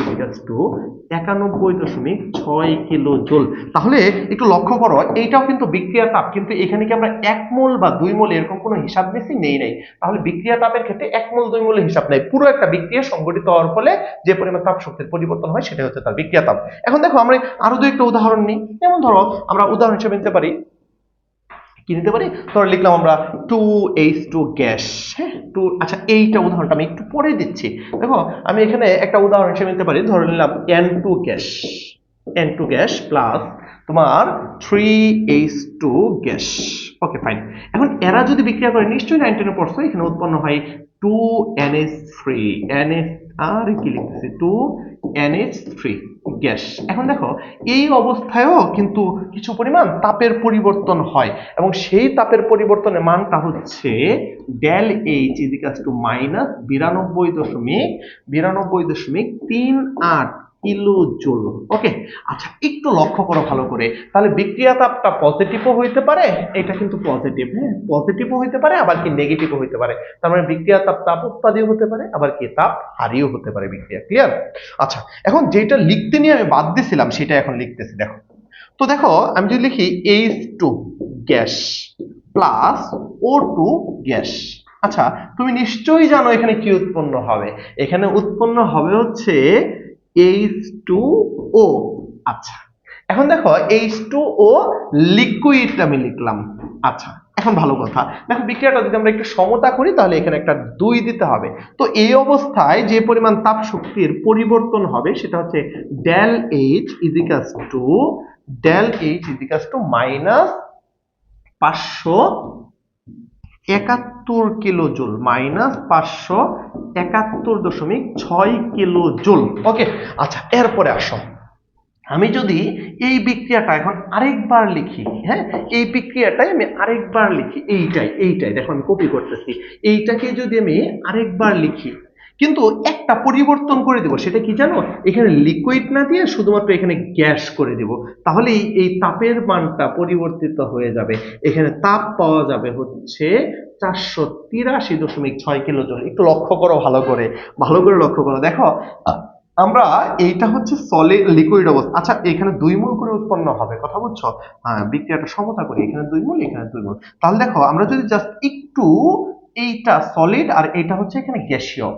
91.6 কিলো জুল। তাহলে একটু লক্ষ্য করো এইটাও কিন্তু বিক্রিয়া তাপ, কিন্তু এখানে কি আমরা 1 মোল বা 2 মোল এরকম কোনো হিসাব নিছি? নেই নাই। তাহলে বিক্রিয়া তাপের ক্ষেত্রে 1 মোল 2 মোলের হিসাব নাই, পুরো একটা বিক্রিয়া সংঘটিত হওয়ার ফলে যে পরিমাণ তাপ শক্তির পরিবর্তন হয় সেটা হচ্ছে তার বিক্রিয়া তাপ। এখন দেখো আমরা আরো দুই একটা উদাহরণ নিই, যেমন ধরো আমরা উদাহরণ হিসেবে নিতে পারি, কি নিতে পারি, ধরো লিখলাম আমরা 2H2 গ্যাস, হ্যাঁ 2। আচ্ছা এইটা উদাহরণটা আমি একটু পরে দিচ্ছি। দেখো আমি এখানে একটা উদাহরণ হিসেবে নিতে পারি, ধরে নিলাম N2 গ্যাস প্লাস তোমার 3H2 গ্যাস। Okay fine. এখন এরা যদি বিক্রিয়া করে নিশ্চয়ই 19% এখানে উৎপন্ন হয় 2NH3 আর কি লিখতেছি 2NH3 গ্যাস। এখন দেখো এই অবস্থায়ও কিন্তু কিছু পরিমাণ তাপের পরিবর্তন হয় এবং সেই তাপের পরিবর্তনের মানটা হচ্ছে del H minus 92.38 kilo joule. Okay, আচ্ছা একটু লক্ষ্য করো ভালো করে, তাহলে বিক্রিয়া তাপটা পজিটিভও হইতে পারে, এটা কিন্তু পজিটিভ, হ্যাঁ পজিটিভও হইতে পারে আবার কি নেগেটিভও হইতে পারে। তার মানে বিক্রিয়া তাপ উৎপাদীও হতে পারে আবার কি তাপ হারিও হতে পারে বিক্রিয়া। ক্লিয়ার? আচ্ছা এখন যেটা লিখতে নিয়ে আমি বাদ দিছিলাম সেটা এখন লিখতেছি। দেখো তো দেখো আমি যদি লিখি H2 gas plus O2 gas. আচ্ছা তুমি নিশ্চয়ই জানো এখানে কি উৎপন্ন হবে, এখানে উৎপন্ন হবে হচ্ছে H2O। আচ্ছা এখন দেখো H2O লিকুইড আমি লিখলাম। আচ্ছা এখন ভালো কথা, দেখো বিক্রিয়াটা যদি আমরা একটু সমতা করি তাহলে এখানে একটা 2 দিতে হবে। তো এই অবস্থায় যে পরিমাণ তাপ শক্তির পরিবর্তন হবে সেটা হচ্ছে del H minus 571 kilo joule, minus 571.6 kilo joule. Okay, আচ্ছা এরপরে আসো আমি যদি এই বিক্রিয়াটা এখন আরেকবার লিখি, হ্যাঁ, এই বিক্রিয়াটাই আমি আরেকবার লিখি, এইটাই দেখো আমি কপি করতেছি, এইটাকে যদি আমি আরেকবার লিখি, কিন্তু একটা পরিবর্তন করে দেব, সেটা কি জানো, এখানে লিকুইড না দিয়ে শুধুমাত্র এখানে গ্যাস করে দেব, তাহলে এই তাপের মানটা পরিবর্তিত হয়ে যাবে। এখানে তাপ পাওয়া যাবে হচ্ছে 483.6 কিলোজুল। একটু লক্ষ্য করো, ভালো করে লক্ষ্য করো, দেখো আমরা এইটা হচ্ছে সলিড লিকুইড অবস্থা। আচ্ছা, এখানে 2 মোল করে উৎপন্ন হবে, কথা বুঝছো? হ্যাঁ, বিক্রিয়াটা সমতা করি, এখানে 2 মোল, এখানে 2 মোল। তাহলে দেখো আমরা যদি জাস্ট একটু, এইটা সলিড আর এইটা হচ্ছে এখানে গ্যাসীয়,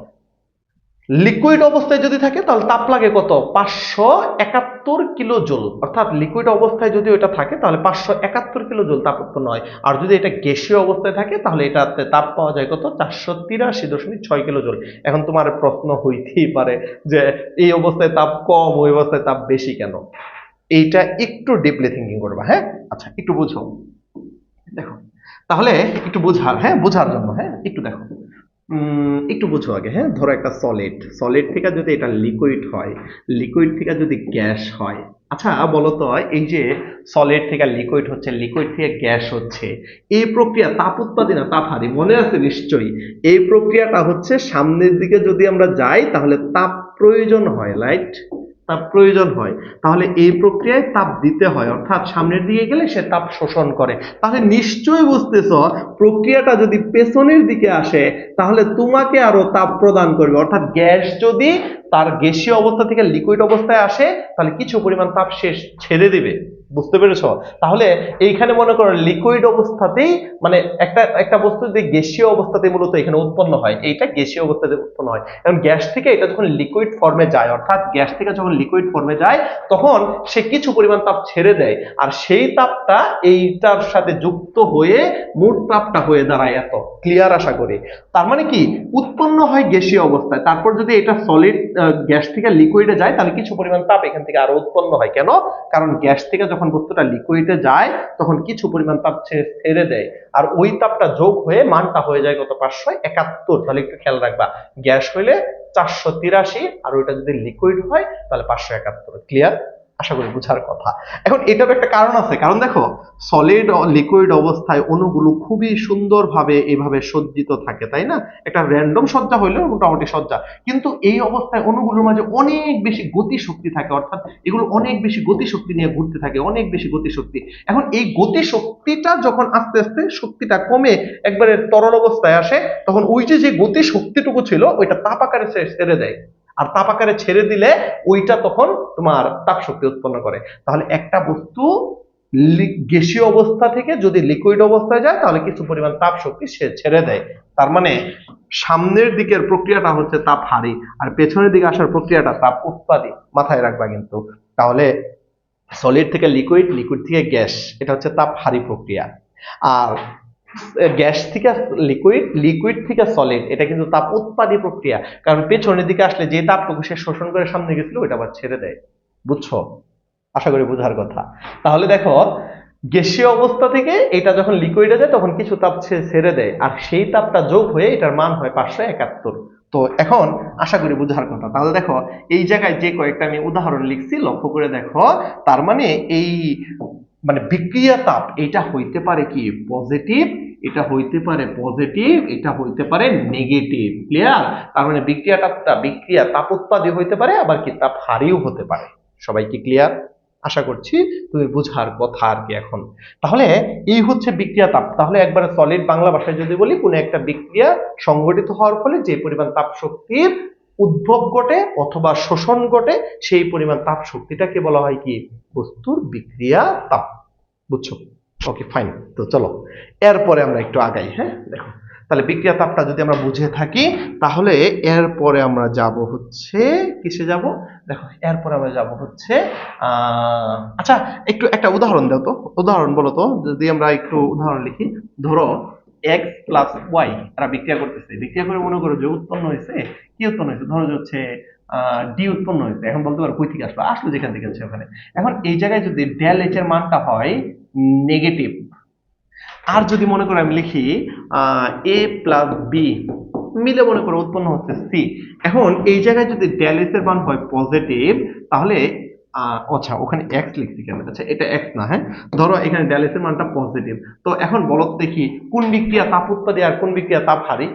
লিকুইড অবস্থায় যদি থাকে তাহলে তাপ লাগে কত, 571 কিলো জুল। অর্থাৎ লিকুইড অবস্থায় যদি ওটা থাকে তাহলে 571 কিলো জুল তাপ উৎপন্ন হয়। আর যদি এটা গ্যাসীয় অবস্থায় থাকে তাহলে এটাতে তাপ পাওয়া যায় কত, 483.6 কিলো জুল। এখন তোমার প্রশ্ন হইতেই পারে যে এই অবস্থায় তাপ কম, ওই অবস্থায় তাপ বেশি কেন? এইটা একটু ডিপলি থিঙ্কিং করবা, হ্যাঁ? আচ্ছা, একটু বুঝো, দেখো তাহলে একটু বোঝার, হ্যাঁ, বোঝার জন্য, হ্যাঁ, একটু দেখো, একটু বুঝো আগে, হ্যাঁ। ধরো একটা সলিড থেকে যদি এটা লিকুইড হয়, লিকুইড থেকে যদি গ্যাস হয়, আচ্ছা বলো তো, এই যে সলিড থেকে লিকুইড হচ্ছে, লিকুইড থেকে গ্যাস হচ্ছে, এই প্রক্রিয়া তাপ উৎপাদন না তাপ হারি, মনে আছে নিশ্চয়ই? এই প্রক্রিয়াটা হচ্ছে সামনের দিকে যদি আমরা যাই তাহলে তাপ প্রয়োজন হয়, রাইট? তাপ প্রয়োজন হয়, তাহলে এই প্রক্রিয়ায় তাপ দিতে হয়, অর্থাৎ সামনের দিকে গেলে সে তাপ শোষণ করে। তাহলে নিশ্চয়ই বুঝতেছ, প্রক্রিয়াটা যদি পেছনের দিকে আসে তাহলে তোমাকে আরো তাপ প্রদান করবে, অর্থাৎ গ্যাস যদি তার গ্যাসীয় অবস্থা থেকে লিকুইড অবস্থায় আসে তাহলে কিছু পরিমাণ তাপ শেষ ছেড়ে দিবে। বুঝতে পেরেছ? তাহলে এইখানে মনে করো লিকুইড অবস্থাতেই, মানে একটা একটা বস্তু যদি গ্যাসীয় অবস্থাতে মূলত এখানে উৎপন্ন হয়, এইটা গ্যাসীয় অবস্থাতে উৎপন্ন হয়, এবং গ্যাস থেকে এটা যখন লিকুইড ফর্মে যায়, অর্থাৎ গ্যাস থেকে যখন লিকুইড ফর্মে যায় তখন সে কিছু পরিমাণ তাপ ছেড়ে দেয়, আর সেই তাপটা এইটার সাথে যুক্ত হয়ে মোট তাপটা হয়ে দাঁড়ায় এত। ক্লিয়ার আশা করি? তার মানে কি, উৎপন্ন হয় গ্যাসীয় অবস্থায়, তারপর যদি এটা সলিড গ্যাস থেকে লিকুইডে যায় তাহলে কিছু পরিমাণ তাপ এখান থেকে আরো উৎপন্ন হয়। কেন? কারণ গ্যাস থেকে যখন বস্তুটা লিকুইডে যায় তখন কিছু পরিমাণ তাপ ছেড়ে দেয়, আর ওই তাপটা যোগ হয়ে মানটা হয়ে যায় কত, 571। তাহলে একটু খেয়াল রাখবা, গ্যাস হইলে 483 আর ওইটা যদি লিকুইড হয় তাহলে 571। ক্লিয়ার? আশা করি বুঝার কথা। এখন এটার একটা কারণ আছে, কারণ দেখো সলিড লিকুইড অবস্থায় অণুগুলো খুবই সুন্দরভাবে এভাবে সজ্জিত থাকে, তাই না? একটা র্যান্ডম সজ্জা হইলেও মোটামুটি সজ্জা, কিন্তু এই অবস্থায় অণুগুলোর মাঝে অনেক বেশি গতিশক্তি থাকে, অর্থাৎ এগুলো অনেক বেশি গতিশক্তি নিয়ে ঘুরতে থাকে, অনেক বেশি গতিশক্তি। এখন এই গতিশক্তিটা যখন আস্তে আস্তে শক্তিটা কমে একবারে তরল অবস্থায় আসে, তখন ওই যে গতিশক্তিটুকু ছিল ওইটা তাপ আকারে ছেড়ে দেয়, আর তাপ আকারে ছেড়ে দিলে ওইটা তখন তোমার তাপ শক্তি উৎপন্ন করে। তাহলে একটা বস্তু গ্যাসীয় অবস্থা থেকে যদি লিকুইড অবস্থায় যায় তাহলে কিছু পরিমাণ তাপ শক্তি সে ছেড়ে দেয়। তার মানে সামনের দিকের প্রক্রিয়াটা হচ্ছে তাপ হারি, আর পেছনের দিকে আসার প্রক্রিয়াটা তাপ উৎপাদী। মাথায় রাখবা কিন্তু। তাহলে সলিড থেকে লিকুইড, লিকুইড থেকে গ্যাস, এটা হচ্ছে তাপ হারি প্রক্রিয়া। আর গ্যাস থেকে লিকুইড, লিকুইড থেকে সলিড, এটা কিন্তু তাপ উৎপাদী প্রক্রিয়া। কারণ পেছনের দিকে আসলে যে তাপটুকু সে শোষণ করে সামনে গেছিল ওইটা আবার ছেড়ে দেয়। বুঝছো? আশা করি বোঝার কথা। তাহলে দেখো গ্যাসীয় অবস্থা থেকে এটা যখন লিকুইডে যায় তখন কিছু তাপ ছেড়ে দেয়, আর সেই তাপটা যোগ হয়ে এটার মান হয় 571। তো এখন আশা করি বোঝার কথা। তাহলে দেখো এই জায়গায় যে কয়েকটা আমি উদাহরণ লিখছি লক্ষ্য করে দেখো, তার মানে এই মানে বিক্রিয়া তাপ এটা হইতে পারে কি পজিটিভ, এটা হইতে পারে পজিটিভ, এটা হইতে পারে নেগেটিভ। ক্লিয়ার? তার মানে বিক্রিয়া তাপ উৎপাদী হইতে পারে, আবার কি তাপ হারিও হতে পারে। সবাই কি ক্লিয়ার? আশা করছি তুমি বুঝার কথা আর কি এখন। তাহলে এই হচ্ছে বিক্রিয়া তাপ। তাহলে একবারে সলিড বাংলা ভাষায় যদি বলি, কোন একটা বিক্রিয়া সংঘটিত হওয়ার ফলে যে পরিমাণ তাপ শক্তির উদ্ভব ঘটে অথবা শোষণ ঘটে সেই পরিমাণ তাপ শক্তিটাকে বলা হয় কি, বস্তুর বিক্রিয়া তাপ। বুঝছো? ওকে, ফাইন। তো চলো এরপরে আমরা একটু আগাই। হ্যাঁ, দেখো তাহলে বিক্রিয়া তাপটা যদি আমরা বুঝে থাকি তাহলে এরপরে আমরা যাব হচ্ছে কিসে যাব, দেখো এরপরে আমরা যাব হচ্ছে আচ্ছা একটু একটা উদাহরণ দাও তো, উদাহরণ বলো তো, যদি আমরা একটু উদাহরণ লিখি। ধরো x প্লাস ওয়াই এরা বিক্রিয়া করতেছে, বিক্রিয়া করে মনে করো যে উৎপন্ন হয়েছে, কি উৎপন্ন হয়েছে, ধরো যে হচ্ছে ডি উৎপন্ন হয়েছে। এখন বলতে পারো কই থেকে আসলো, আসলো যেখান থেকে আছে ওখানে। এখন এই জায়গায় যদি ডেল এইচ এর মানটা হয় নেগেটিভ, আর যদি মনে করো আমি লিখি এ প্লাস বি মিলে মনে করো উৎপন্ন হচ্ছে সি। এখন এই জায়গায় যদি ডেল এইচ এর মান হয় পজিটিভ, তাহলে আচ্ছা ওখানে এক্স লিখছি কেন? আচ্ছা এটা এক্স না, হ্যাঁ ধরো এখানে ডেল এস এর মানটা পজিটিভ, তো এখন বলো তো দেখি কোন বিক্রিয়া তাপ উৎপাদী আর কোন বিক্রিয়া তাপ হারি?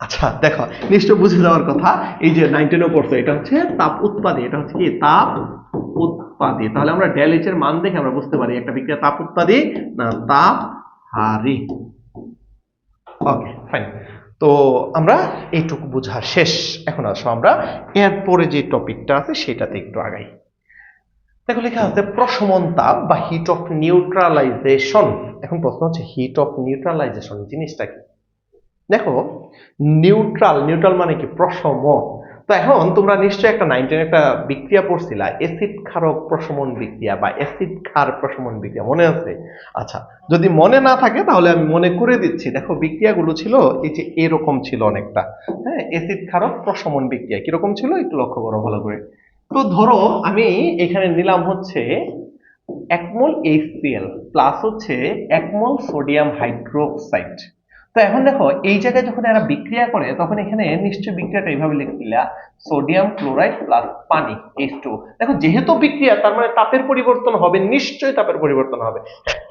আচ্ছা দেখো নিশ্চয় বুঝে যাওয়ার কথা, এই যে 19 পড়ছো, এটা হচ্ছে তাপ উৎপাদী, এটা হচ্ছে কি তাপ উৎপাদী। তাহলে আমরা ডেল এইচ এর মান দেখে আমরা বুঝতে পারি একটা বিক্রিয়া তাপ উৎপাদী না তাপ হারি। ওকে ফাইন, তো আমরা এইটুকু বোঝা শেষ। এখন আসো আমরা এরপরে যে টপিকটা আছে সেটাতে একটু আগাই। দেখো লেখা আছে প্রশমন তাপ বা হিট অফ নিউট্রালাইজেশন। এখন প্রশ্ন হচ্ছে হিট অফ নিউট্রালাইজেশন জিনিসটা কি? দেখো নিউট্রাল, নিউট্রাল মানে কি প্রশম। তো এখন তোমরা নিশ্চয়ই একটা 19 একটা বিক্রিয়া পড়ছিলা, অ্যাসিড ক্ষারক প্রশমন বিক্রিয়া বা অ্যাসিড ক্ষার প্রশমন বিক্রিয়া, মনে আছে? আচ্ছা যদি মনে না থাকে তাহলে আমি মনে করে দিচ্ছি। দেখো বিক্রিয়াগুলো ছিল এই যে এরকম ছিল অনেকটা, হ্যাঁ অ্যাসিড ক্ষারক প্রশমন বিক্রিয়া কিরকম ছিল একটু লক্ষ্য করো ভালো করে। তো ধরো আমি এখানে নিলাম হচ্ছে 1 মোল HCl প্লাস হচ্ছে 1 মোল সোডিয়াম হাইড্রোক্সাইড। তো এখন দেখো এই জায়গায় যখন এরা বিক্রিয়া করে তখন এখানে নিশ্চয় বিক্রিয়াটা এইভাবে লিখছিলা সোডিয়াম ক্লোরাইড প্লাস পানি H2। দেখো যেহেতু বিক্রিয়া তার মানে তাপের পরিবর্তন হবে, নিশ্চয়ই তাপের পরিবর্তন হবে,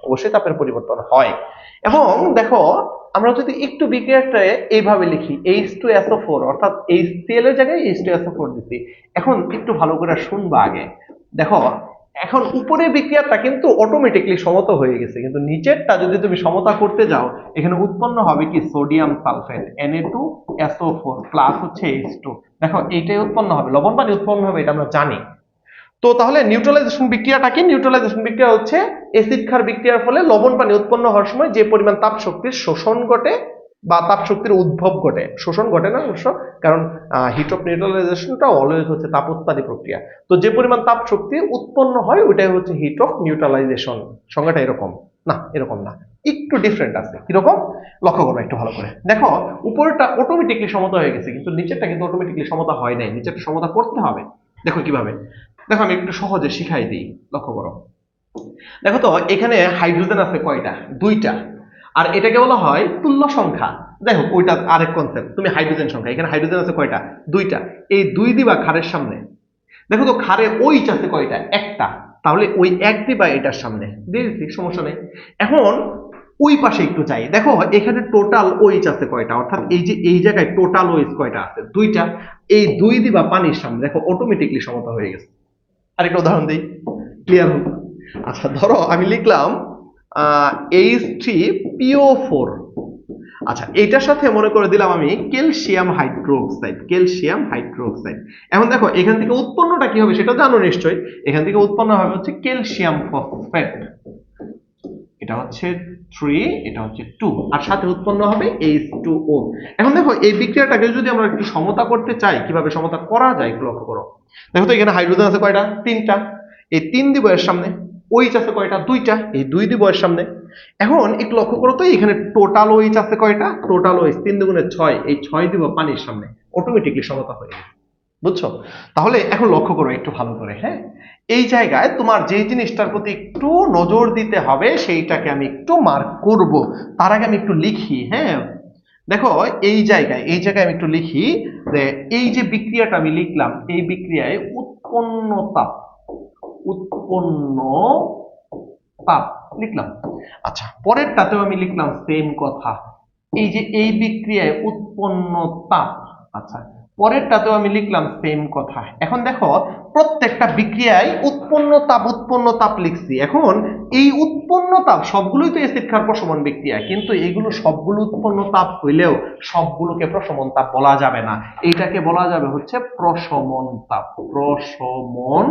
অবশ্যই তাপের পরিবর্তন হয়। এবং দেখো আমরা যদি একটু বিক্রিয়াটা এইভাবে লিখি H2SO4 অর্থাৎ HCl এর জায়গায় H2SO4 দিছি। এখন একটু ভালো করে শুনবা আগে। দেখো এখন উপরের বিক্রিয়াটা কিন্তু অটোমেটিকলি সমতা হয়ে গেছে, কিন্তু নিচেরটা যদি তুমি সমতা করতে যাও এখানে উৎপন্ন হবে কি সোডিয়াম সালফেট Na2SO4 প্লাস হচ্ছে H2। দেখো এইটাই উৎপন্ন হবে, লবণ পানি উৎপন্ন হবে, এটা আমরা জানি। তো তাহলে নিউট্রালাইজেশন বিক্রিয়াটা কি? নিউট্রালাইজেশন বিক্রিয়া হচ্ছে অ্যাসিড ক্ষার বিক্রিয়ার ফলে লবণ পানি উৎপন্ন হওয়ার সময় যে পরিমাণ তাপ শক্তির শোষণ ঘটে বা তাপ শক্তির উদ্ভব ঘটে, শোষণ ঘটে না অবশ্য, কারণ হিট অফ নিউট্রালাইজেশনটা অলওয়েজ হচ্ছে তাপ উৎপাদী প্রক্রিয়া। তো যে পরিমাণ তাপ শক্তি উৎপন্ন হয় ওইটাই হচ্ছে হিট অফ নিউট্রালাইজেশন। সংজ্ঞাটা এরকম না, এরকম না, একটু ডিফারেন্ট আছে। কিরকম লক্ষ্য করো একটু ভালো করে। দেখো উপরেরটা অটোমেটিকলি সমতা হয়ে গেছে কিন্তু নিচেরটা কিন্তু অটোমেটিকলি সমতা হয় নাই, নিচেরটা সমতা করতে হবে। দেখো কিভাবে, দেখো আমি একটু সহজে শিখাই দিই, লক্ষ্য করো। দেখো তো এখানে হাইড্রোজেন আছে কয়টা? দুইটা। আর এটাকে বলা হয় তুল্য সংখ্যা। দেখো ওইটা আরেক কনসেপ্ট, তুমি হাইড্রোজেন সংখ্যা, এখানে হাইড্রোজেন আছে কয়টা? দুইটা। এই দুই দিবা খারের সামনে, দেখো তো খারে ওইচ আছে কয়টা? একটা। তাহলে ওই এক দিবা এটার সামনে দিয়ে দিচ্ছি, সমস্যা নেই। এখন ওই পাশে একটু যাই, দেখো এখানে টোটাল ওইচ আছে কয়টা, অর্থাৎ এই যে এই জায়গায় টোটাল ওইচ কয়টা আছে? দুইটা। এই দুই দিবা পানির সামনে, দেখো অটোমেটিকলি সমতা হয়ে গেছে। আরেকটা উদাহরণ দিই, ক্লিয়ার হল। আচ্ছা ধরো আমি লিখলাম H3PO4। আচ্ছা এটার সাথে মনে করে দিলাম আমি ক্যালসিয়াম হাইড্রোক্সাইড, ক্যালসিয়াম হাইড্রোক্সাইড। এখন দেখো এখান থেকে উৎপন্নটা কি হবে সেটা জানো নিশ্চয়ই, এখান থেকে উৎপন্ন হবে হচ্ছে ক্যালসিয়াম ফসফেট, এটা হচ্ছে 3, এটা হচ্ছে 2, আর সাথে উৎপন্ন হবে H2O। এখন দেখো এই বিক্রিয়াটাকে যদি আমরা একটু সমতা করতে চাই, কিভাবে সমতা করা যায় একটু লক্ষ্য করো। দেখো তো এখানে হাইড্রোজেন আছে কয়টা? তিনটা। এই তিন দিব এর সামনে, ওইচ আছে কয়টা? দুইটা। এই দুই দিব এর সামনে। এখন একটু লক্ষ্য করো তো এখানে টোটাল ওইচ আছে কয়টা? টোটাল ওইচ 3 দুগুণে 6, এই 6 দিব পানির সামনে, অটোমেটিকলি সমতা হয়ে গেছে। বুঝছো? তাহলে এখন লক্ষ্য করো একটু ভালো করে, হ্যাঁ এই জায়গায় তোমার যে জিনিসটার প্রতি একটু নজর দিতে হবে সেইটাকে আমি একটু মার্ক করব। তার আগে আমি একটু লিখি, হ্যাঁ দেখো এই জায়গায় আমি একটু লিখি যে এই যে বিক্রিয়াটা আমি লিখলাম, এই বিক্রিয়ায় উৎপন্ন তাপ, উৎপন্ন তাপ লিখলাম। আচ্ছা পরেরটাতেও আমি লিখলাম সেম কথা, এই যে এই বিক্রিয়ায় উৎপন্ন তাপ। আচ্ছা পরেরটাতেও আমি লিখলাম সেম কথা। এখন দেখো প্রত্যেকটা বিক্রিয়ায় উৎপন্ন তাপ লিখছি। এখন এই উৎপন্ন তাপ সবগুলোই তো অ্যাসিড ক্ষার প্রশমন বিক্রিয়া, কিন্তু এগুলো সবগুলো উৎপন্ন তাপ হইলেও সবগুলোকে প্রশমন তাপ বলা যাবে না, এইটাকে বলা যাবে হচ্ছে প্রশমন তাপ, প্রশমন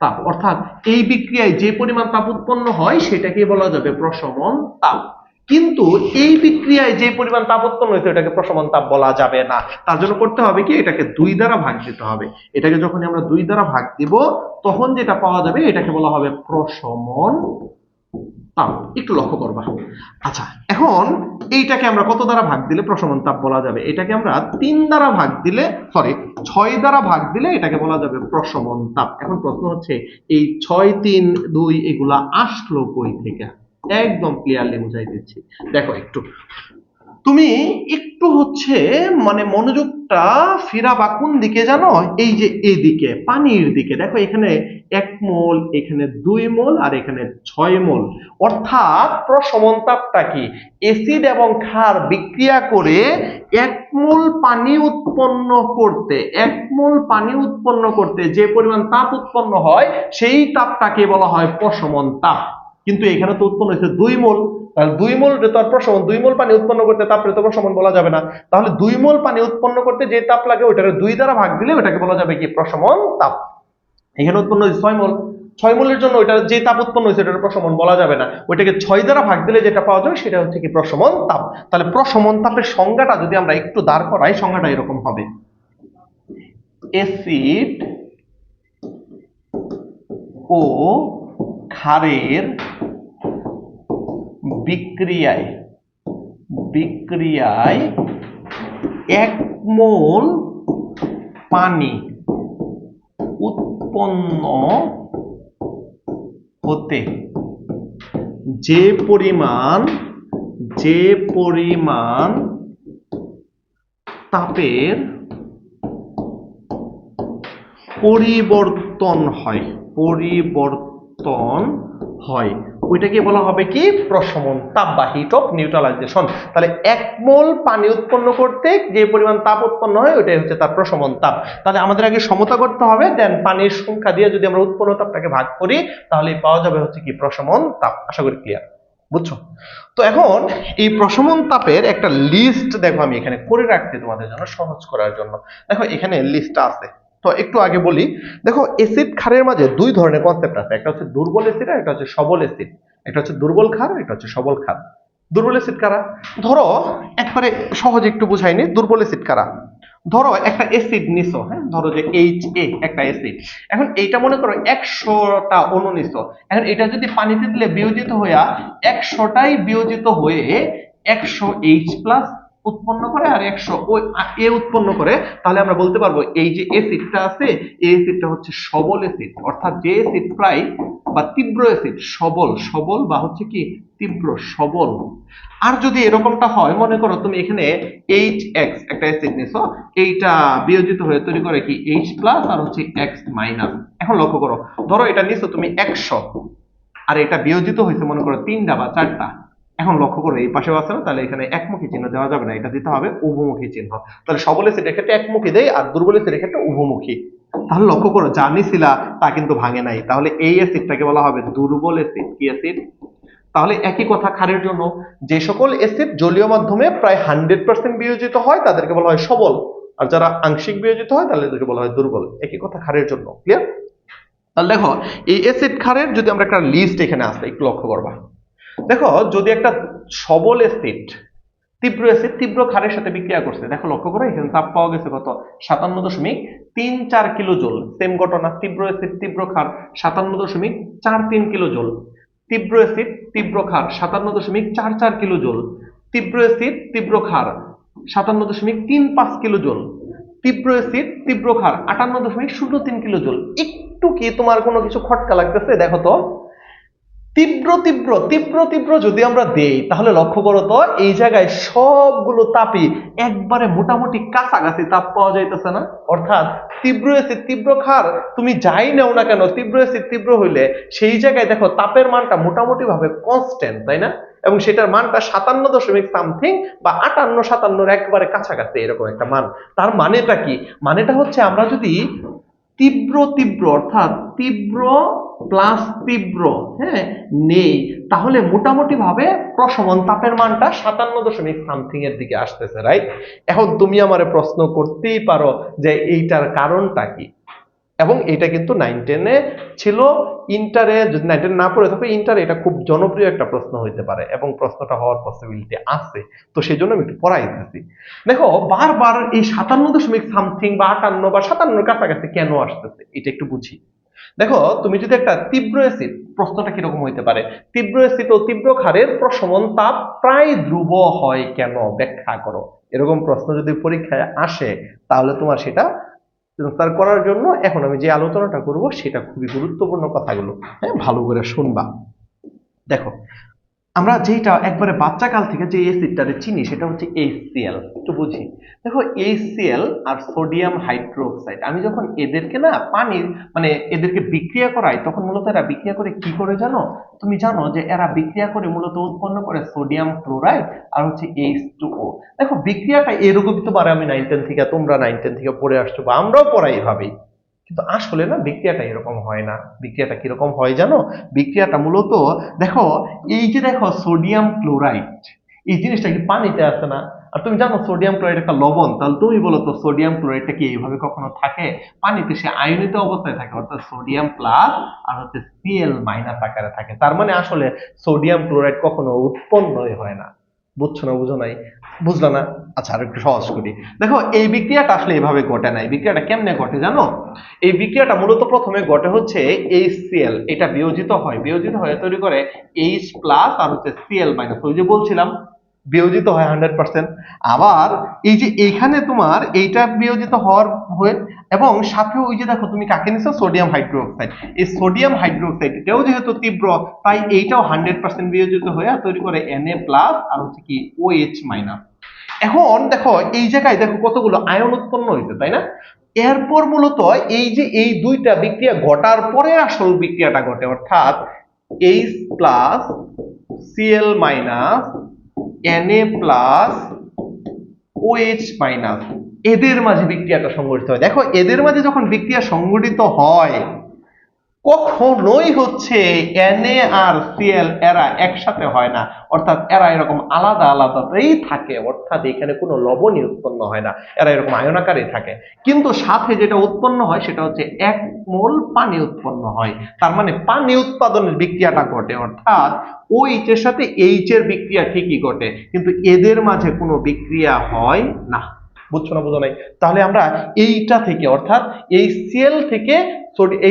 তাপ। অর্থাৎ এই বিক্রিয়ায় যে পরিমাণ তাপ উৎপন্ন হয় সেটাকে বলা যাবে প্রশমন তাপ, কিন্তু এই বিক্রিয়ায় যে পরিমাণ তাপ উৎপন্ন হয়েছে এটাকে প্রশমন তাপ বলা যাবে না। তার জন্য করতে হবে কি, এটাকে 2 দ্বারা ভাগ দিতে হবে। এটাকে যখন আমরা 2 দ্বারা ভাগ দিব তখন যেটা পাওয়া যাবে এটাকে বলা হবে প্রশমন তাপ। একটু লক্ষ্য করবা। আচ্ছা এখন এইটাকে আমরা কত দ্বারা ভাগ দিলে প্রশমন তাপ বলা যাবে? এটাকে আমরা 3 দ্বারা ভাগ দিলে, সরি 6 দ্বারা ভাগ দিলে এটাকে বলা যাবে প্রশমন তাপ। এখন প্রশ্ন হচ্ছে এই 6, 3, 2 এগুলা আসলো কই থেকে? একদম ক্লিয়ারলি বুঝাই দিচ্ছি, দেখো একটু। তুমি একটু মানে মনোযোগটা ফিরাবা কোন দিকে জানো? এই যে এদিকে পানির দিকে। দেখো এখানে 1 মোল, এখানে 2 মোল, আর এখানে 6 মোল। অর্থাৎ প্রশমন তাপটা কি? অ্যাসিড এবং ক্ষার বিক্রিয়া করে 1 মোল পানি উৎপন্ন করতে 1 মোল পানি উৎপন্ন করতে যে পরিমাণ তাপ উৎপন্ন হয় সেই তাপটাকে বলা হয় প্রশমন তাপ। কিন্তু এখানে তো উৎপন্ন হয়েছে 2 মোল, তাহলে 2 মোল তো আর প্রশমন, 2 মোল পানি উৎপন্ন করতে তাপরে তো প্রশমন বলা যাবে না। তাহলে 2 মোল পানি উৎপন্ন করতে যে তাপ লাগে ওটাকে 2 দ্বারা ভাগ দিলে ওটাকে বলা যাবে কি? প্রশমন তাপ। এখানে উৎপন্ন হয়েছে 6 মোল, 6 মোলের জন্য ওইটা যে তাপ উৎপন্ন হয়েছে ওটার প্রশমন বলা যাবে না, ওইটাকে 6 দ্বারা ভাগ দিলে যেটা পাওয়া যাবে সেটা হচ্ছে কি? প্রশমন তাপ। তাহলে প্রশমন তাপের সংজ্ঞাটা যদি আমরা একটু দাঁড় করাই, সংজ্ঞাটা এরকম হবে: অ্যাসিড ও ক্ষারের বিক্রিয়ায় 1 মোল পানি উৎপন্ন হতে যে পরিমাণ তাপের পরিবর্তন হয় ওইটাকে বলা হবে কি? প্রশমন তাপ বা হিট অফ নিউট্রালাইজেশন। তাহলে 1 মোল পানি উৎপন্ন করতে যে পরিমাণ তাপ উৎপন্ন হয় ওইটাই হচ্ছে তার প্রশমন তাপ। তাহলে আমাদের আগে সমতা করতে হবে, দেন পানির সংখ্যা দিয়ে যদি আমরা উৎপন্ন তাপটাকে ভাগ করি তাহলে পাওয়া যাবে হচ্ছে কি? প্রশমন তাপ। আশা করি ক্লিয়ার, বুঝছো? তো এখন এই প্রশমন তাপের একটা লিস্ট দেখো আমি এখানে করে রাখছি তোমাদের জন্য সহজ করার জন্য। দেখো এখানে লিস্টটা আছে, তো একটু আগে বলি। দেখো অ্যাসিড ক্ষারের মাঝে 2 ধরনের কনসেপ্ট আছে, একটা হচ্ছে দুর্বল অ্যাসিড আর একটা হচ্ছে সবল অ্যাসিড। একটা হচ্ছে দুর্বল ক্ষার, একটা হচ্ছে সবল ক্ষার। দুর্বল অ্যাসিড কারা? ধরো একবারে সহজে একটু বুঝাইনি। দুর্বল অ্যাসিড কারা? ধরো একটা অ্যাসিড নিছো, হ্যাঁ, ধরো যে HA একটা অ্যাসিড। এখন এইটা মনে করো 100টা অণু নিছো। এখন এটা যদি পানিতে দিলে বিয়োজিত হইয়া 100টাই বিয়োজিত হয়ে 100H প্লাস উৎপন্ন করে আর 100 ওই এ উৎপন্ন করে, তাহলে আমরা বলতে পারবো এই যে অ্যাসিডটা আছে এই অ্যাসিডটা হচ্ছে সবল অ্যাসিড। অর্থাৎ যে অ্যাসিড প্রায় বা তীব্র অ্যাসিড, সবল বা হচ্ছে কি? তীব্র, সবল। আর যদি এরকমটা হয়, মনে করো তুমি এখানে HX একটা অ্যাসিড নিছো, এইটা বিয়োজিত হয়ে তৈরি করে কি? H প্লাস আর হচ্ছে X মাইনাস। এখন লক্ষ্য করো, ধরো এটা নিছো তুমি 100 আর এটা বিয়োজিত হয়েছে মনে করো 3টা বা 4টা। এখন লক্ষ্য করো এই পাশেও আছে না, তাহলে এখানে একমুখী চিহ্ন দেওয়া যাবে না, এটা দিতে হবে উভমুখী চিহ্ন। তাহলে সবল অ্যাসিডের ক্ষেত্রে একমুখী দেয় আর দুর্বল অ্যাসিডের ক্ষেত্রে উভমুখী। তাহলে লক্ষ্য করো যা নিছিলা তা কিন্তু ভাঙে নাই, তাহলে এই অ্যাসিডটাকে বলা হবে দুর্বল অ্যাসিড। কি অ্যাসিড? তাহলে একই কথা ক্ষারের জন্য, যে সকল অ্যাসিড জলীয় মাধ্যমে প্রায় 100% বিয়োজিত হয় তাদেরকে বলা হয় সবল, আর যারা আংশিক বিয়োজিত হয় তাদেরকে বলা হয় দুর্বল। একই কথা ক্ষারের জন্য। ক্লিয়ার? তাহলে দেখো এই অ্যাসিড ক্ষারের যদি আমরা একটা লিস্ট এখানে আসতে একটু লক্ষ্য করবা। দেখো যদি একটা সবল অ্যাসিড তীব্র অ্যাসিড তীব্র ক্ষারের সাথে বিক্রিয়া করছে, দেখো লক্ষ্য করো এখানে তাপ পাওয়া গেছে কত? 57.34 কিলো জুল। সেম ঘটনা, তীব্র অ্যাসিড তীব্র ক্ষার 57.43 কিলো জুল। তীব্র অ্যাসিড তীব্র ক্ষার 57.44 কিলো জুল। তীব্র অ্যাসিড তীব্র ক্ষার 57.35 কিলো জুল। তীব্র অ্যাসিড তীব্র ক্ষার 58.03 কিলো জুল। একটু কি তোমার কোনো কিছু খটকা লাগতেছে? দেখো তো, তীব্র তীব্র তীব্র তীব্র যদি আমরা দেই তাহলে লক্ষ্য করো তো এই জায়গায় সবগুলো তাপই একবারে মোটামুটি কাছাকাছি তাপ পাওয়া যাইতেছে না? অর্থাৎ তীব্র অ্যাসিড তীব্র ক্ষার তুমি যাই নাও না কেন, তীব্র অ্যাসিড তীব্র হইলে সেই জায়গায় দেখো তাপের মানটা মোটামুটি ভাবে কনস্ট্যান্ট, তাই না? এবং সেটার মানটা 57 বা 58-57 একবারে কাছাকাছি এরকম একটা মান। তার মানেটা কি? মানেটা হচ্ছে আমরা যদি তীব্র তীব্র অর্থাৎ তীব্র প্লাস তীব্র, হ্যাঁ, নেই, তাহলে মোটামুটি ভাবে প্রশমন তাপের মানটা 57 এর দিকে আসতেছে, রাইট? এখন তুমি আমারে প্রশ্ন করতেই পারো যে এইটার কারণটা কি, এবং এটা কিন্তু 9-10-এ ছিল। ইন্টারে যদি 9-10 না পড়ে থাকো, ইন্টারে এটা খুব জনপ্রিয় একটা প্রশ্ন হইতে পারে এবং প্রশ্নটা হওয়ার পসিবিলিটি আছে, তো সেই জন্য আমি একটু পড়াই দিতেছি। দেখো বারবার এই 57 বা 58 বা 57 কাছাকাছি কেন আসতেছে এটা একটু বুঝি। দেখো তুমি যদি একটা তীব্র অ্যাসিড, প্রশ্নটা কিরকম হইতে পারে? তীব্র অ্যাসিড ও তীব্র ক্ষারের প্রশমন তাপ প্রায় ধ্রুব হয় কেন, ব্যাখ্যা করো। এরকম প্রশ্ন যদি পরীক্ষায় আসে তাহলে তোমার সেটা আনসার করার জন্য এখন আমি যে আলোচনাটা করব সেটা খুবই গুরুত্বপূর্ণ কথাগুলো, হ্যাঁ, ভালো করে শুনবা। দেখো আমরা যেটা একবারে বাচ্চা কাল থেকে যে অ্যাসিডটারে চিনি সেটা হচ্ছে HCl। একটু বুঝি, দেখো HCl আর সোডিয়াম হাইড্রোক্সাইড, আমি যখন এদেরকে না পানির মানে এদেরকে বিক্রিয়া করাই তখন মূলত এরা বিক্রিয়া করে কি করে জানো? তুমি জানো যে এরা বিক্রিয়া করে মূলত উৎপন্ন করে সোডিয়াম ক্লোরাইড আর হচ্ছে H2O। দেখো বিক্রিয়াটা এরকমই, তোমার আমি 9-10 থেকে, তোমরা 9-10 থেকে পড়ে আসছো বা আমরাও পড়াই এভাবেই, কিন্তু আসলে না বিক্রিয়াটা এরকম হয় না। বিক্রিয়াটা কিরকম হয় জানো? বিক্রিয়াটা মূলত দেখো, এই যে দেখো সোডিয়াম ক্লোরাইড, এই জিনিসটা কি পানিতে আছে না? আর তুমি জানো সোডিয়াম ক্লোরাইড একটা লবণ, তাহলে তুমি বলো তো সোডিয়াম ক্লোরাইডটা কি এইভাবে কখনো থাকে? পানিতে সে আয়নিত অবস্থায় থাকে, অর্থাৎ সোডিয়াম প্লাস আর হচ্ছে Cl মাইনাস আকারে থাকে। তার মানে আসলে সোডিয়াম ক্লোরাইড কখনো উৎপন্নই হয় না। বুঝছো না? বুঝো নাই? বুঝলা না? আচ্ছা, আর একটু সহজ করি। দেখো এই বিক্রিয়াটা আসলে এভাবে ঘটে না। এই বিক্রিয়াটা কেমনে ঘটে জানো? এই বিক্রিয়াটা মূলত প্রথমে ঘটে হচ্ছে HCl, এটা বিয়োজিত হয়, বিয়োজিত হয়ে তৈরি করে H প্লাস আর হচ্ছে Cl মাইনাস। ওই যে বলছিলাম বিয়োজিত হয় 100%। আবার এই যে এইখানে তোমার এইটা বিয়োজিত হওয়ার হয়ে, এবং সাথে ওই যে দেখো তুমি কাকে নিছো? Sodium hydroxide. এই সোডিয়াম হাইড্রোক্সাইড এটাও যেহেতু তীব্র, তাই এইটাও 100% বিয়োজিত হয়ে তৈরি করে Na প্লাস আর হচ্ছে কি OH মাইনাস। এখন দেখো এই জায়গায় দেখো কতগুলো আয়ন উৎপন্ন হয়েছে, তাই না? এরপর মূলত এই যে এই দুইটা বিক্রিয়া ঘটার পরে আসল বিক্রিয়াটা ঘটে, অর্থাৎ H plus Cl minus Na plus OH minus, এদের মাঝে বিক্রিয়াটা সংঘটিত হয়। দেখো এদের মাঝে যখন বিক্রিয়া সংঘটিত হয় কখনোই হচ্ছে Na আর Cl এরা একসাথে হয় না, অর্থাৎ এরা এরকম আলাদা আলাদাতেই থাকে, অর্থাৎ এখানে কোনো লবণই উৎপন্ন হয় না, এরা এরকম আয়ন আকারেই থাকে। কিন্তু সাথে যেটা উৎপন্ন হয় সেটা হচ্ছে 1 মোল পানি উৎপন্ন হয়। তার মানে পানি উৎপাদনের বিক্রিয়াটা ঘটে, অর্থাৎ OH এর সাথে H এর বিক্রিয়া ঠিকই ঘটে, কিন্তু এদের মাঝে কোনো বিক্রিয়া হয় না। বুঝছো না? বুঝো নাই? তাহলে আমরা এইটা থেকে, অর্থাৎ HCl থেকে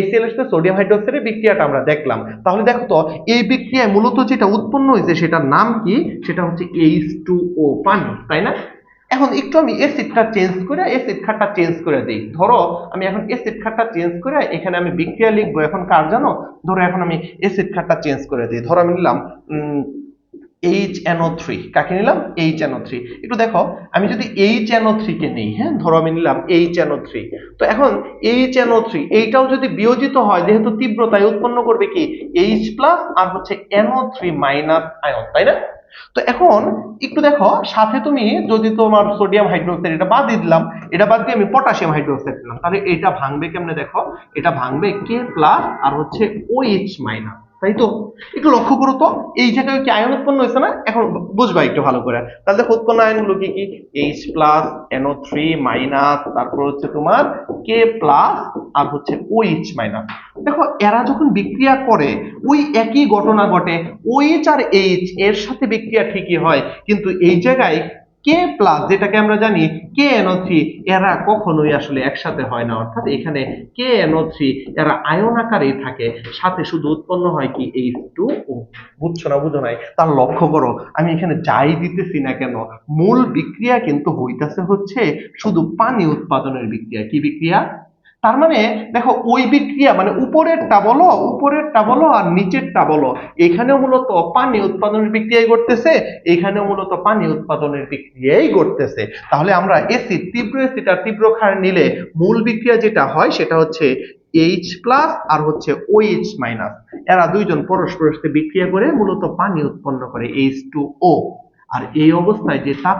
HCl এর সাথে সোডিয়াম হাইড্রোক্সাইডের বিক্রিয়াটা আমরা দেখলাম। তাহলে দেখো তো এই বিক্রিয়ায় মূলত যেটা উৎপন্ন হয়েছে সেটার নাম কি? সেটা হচ্ছে H2O, পানি, তাই না? এখন একটু আমি অ্যাসিড খাটটা চেঞ্জ করে দিই। ধরো আমি এখন অ্যাসিড খাটটা চেঞ্জ করে এখানে আমি বিক্রিয়া লিখবো, এখন কার জানো? ধরো এখন আমি অ্যাসিড খাটটা চেঞ্জ করে দিই। ধরো আমি নিলাম HNO3। কাকে নিলাম? HNO3। একটু দেখো আমি যদি HNO3 কে নেই, হ্যাঁ ধরো আমি নিলাম HNO3, তো এখন HNO3 এইটাও যদি বিয়োজিত হয়, যেহেতু তীব্রতায় উৎপন্ন করবে কি H প্লাস আর হচ্ছে NO3 মাইনাস আয়ন, তাই না? তো এখন একটু দেখো সাথে তুমি যদি তোমার সোডিয়াম হাইড্রোক্সাইড এটা বাদ দিয়ে দিলাম, এটা বাদ দিয়ে আমি পটাশিয়াম হাইড্রোক্সাইড দিলাম, তাহলে এটা ভাঙবে কেমনে? দেখো এটা ভাঙবে K প্লাস আর হচ্ছে OH মাইনাস, তাই তো? একটু লক্ষ্য করো তো এই জায়গায় কি আয়ন উৎপন্ন হয়েছে না? এখন বুঝবা একটু ভালো করে। তাহলে দেখো উৎপন্ন আয়নগুলো কি কি? H প্লাস, NO3 মাইনাস, তারপর হচ্ছে তোমার K প্লাস আর হচ্ছে OH মাইনাস। দেখো এরা যখন বিক্রিয়া করে ওই একই ঘটনা ঘটে, OH আর H এর সাথে বিক্রিয়া ঠিকই হয়, কিন্তু এই জায়গায় K প্লাস, যেটাকে আমরা জানি KNO3, এরা কখনোই আসলে একসাথে হয় না, অর্থাৎ এখানে KNO3 এরা আয়ন আকারেই থাকে, সাথে শুধু উৎপন্ন হয় কি H2O। বুঝছো না? বুঝো নাই? তার লক্ষ্য করো আমি এখানে যাই দিতেছি না কেন, মূল বিক্রিয়া কিন্তু হইতাছে হচ্ছে শুধু পানি উৎপাদনের বিক্রিয়া। কি বিক্রিয়া? তার মানে দেখো ওই বিক্রিয়া মানে উপরেরটা বলো আর নিচেরটা বলো, এখানেও মূলত পানি উৎপাদনের বিক্রিয়াই ঘটতেছে, এখানেও মূলত পানি উৎপাদনের বিক্রিয়াই ঘটতেছে। তাহলে আমরা অ্যাসিড, তীব্র অ্যাসিড আর তীব্র ক্ষার নিলে মূল বিক্রিয়া যেটা হয় সেটা হচ্ছে H প্লাস আর হচ্ছে OH মাইনাস, এরা দুইজন পরস্পরের সাথে বিক্রিয়া করে মূলত পানি উৎপন্ন করে H2O। আর এই অবস্থায় যে তাপ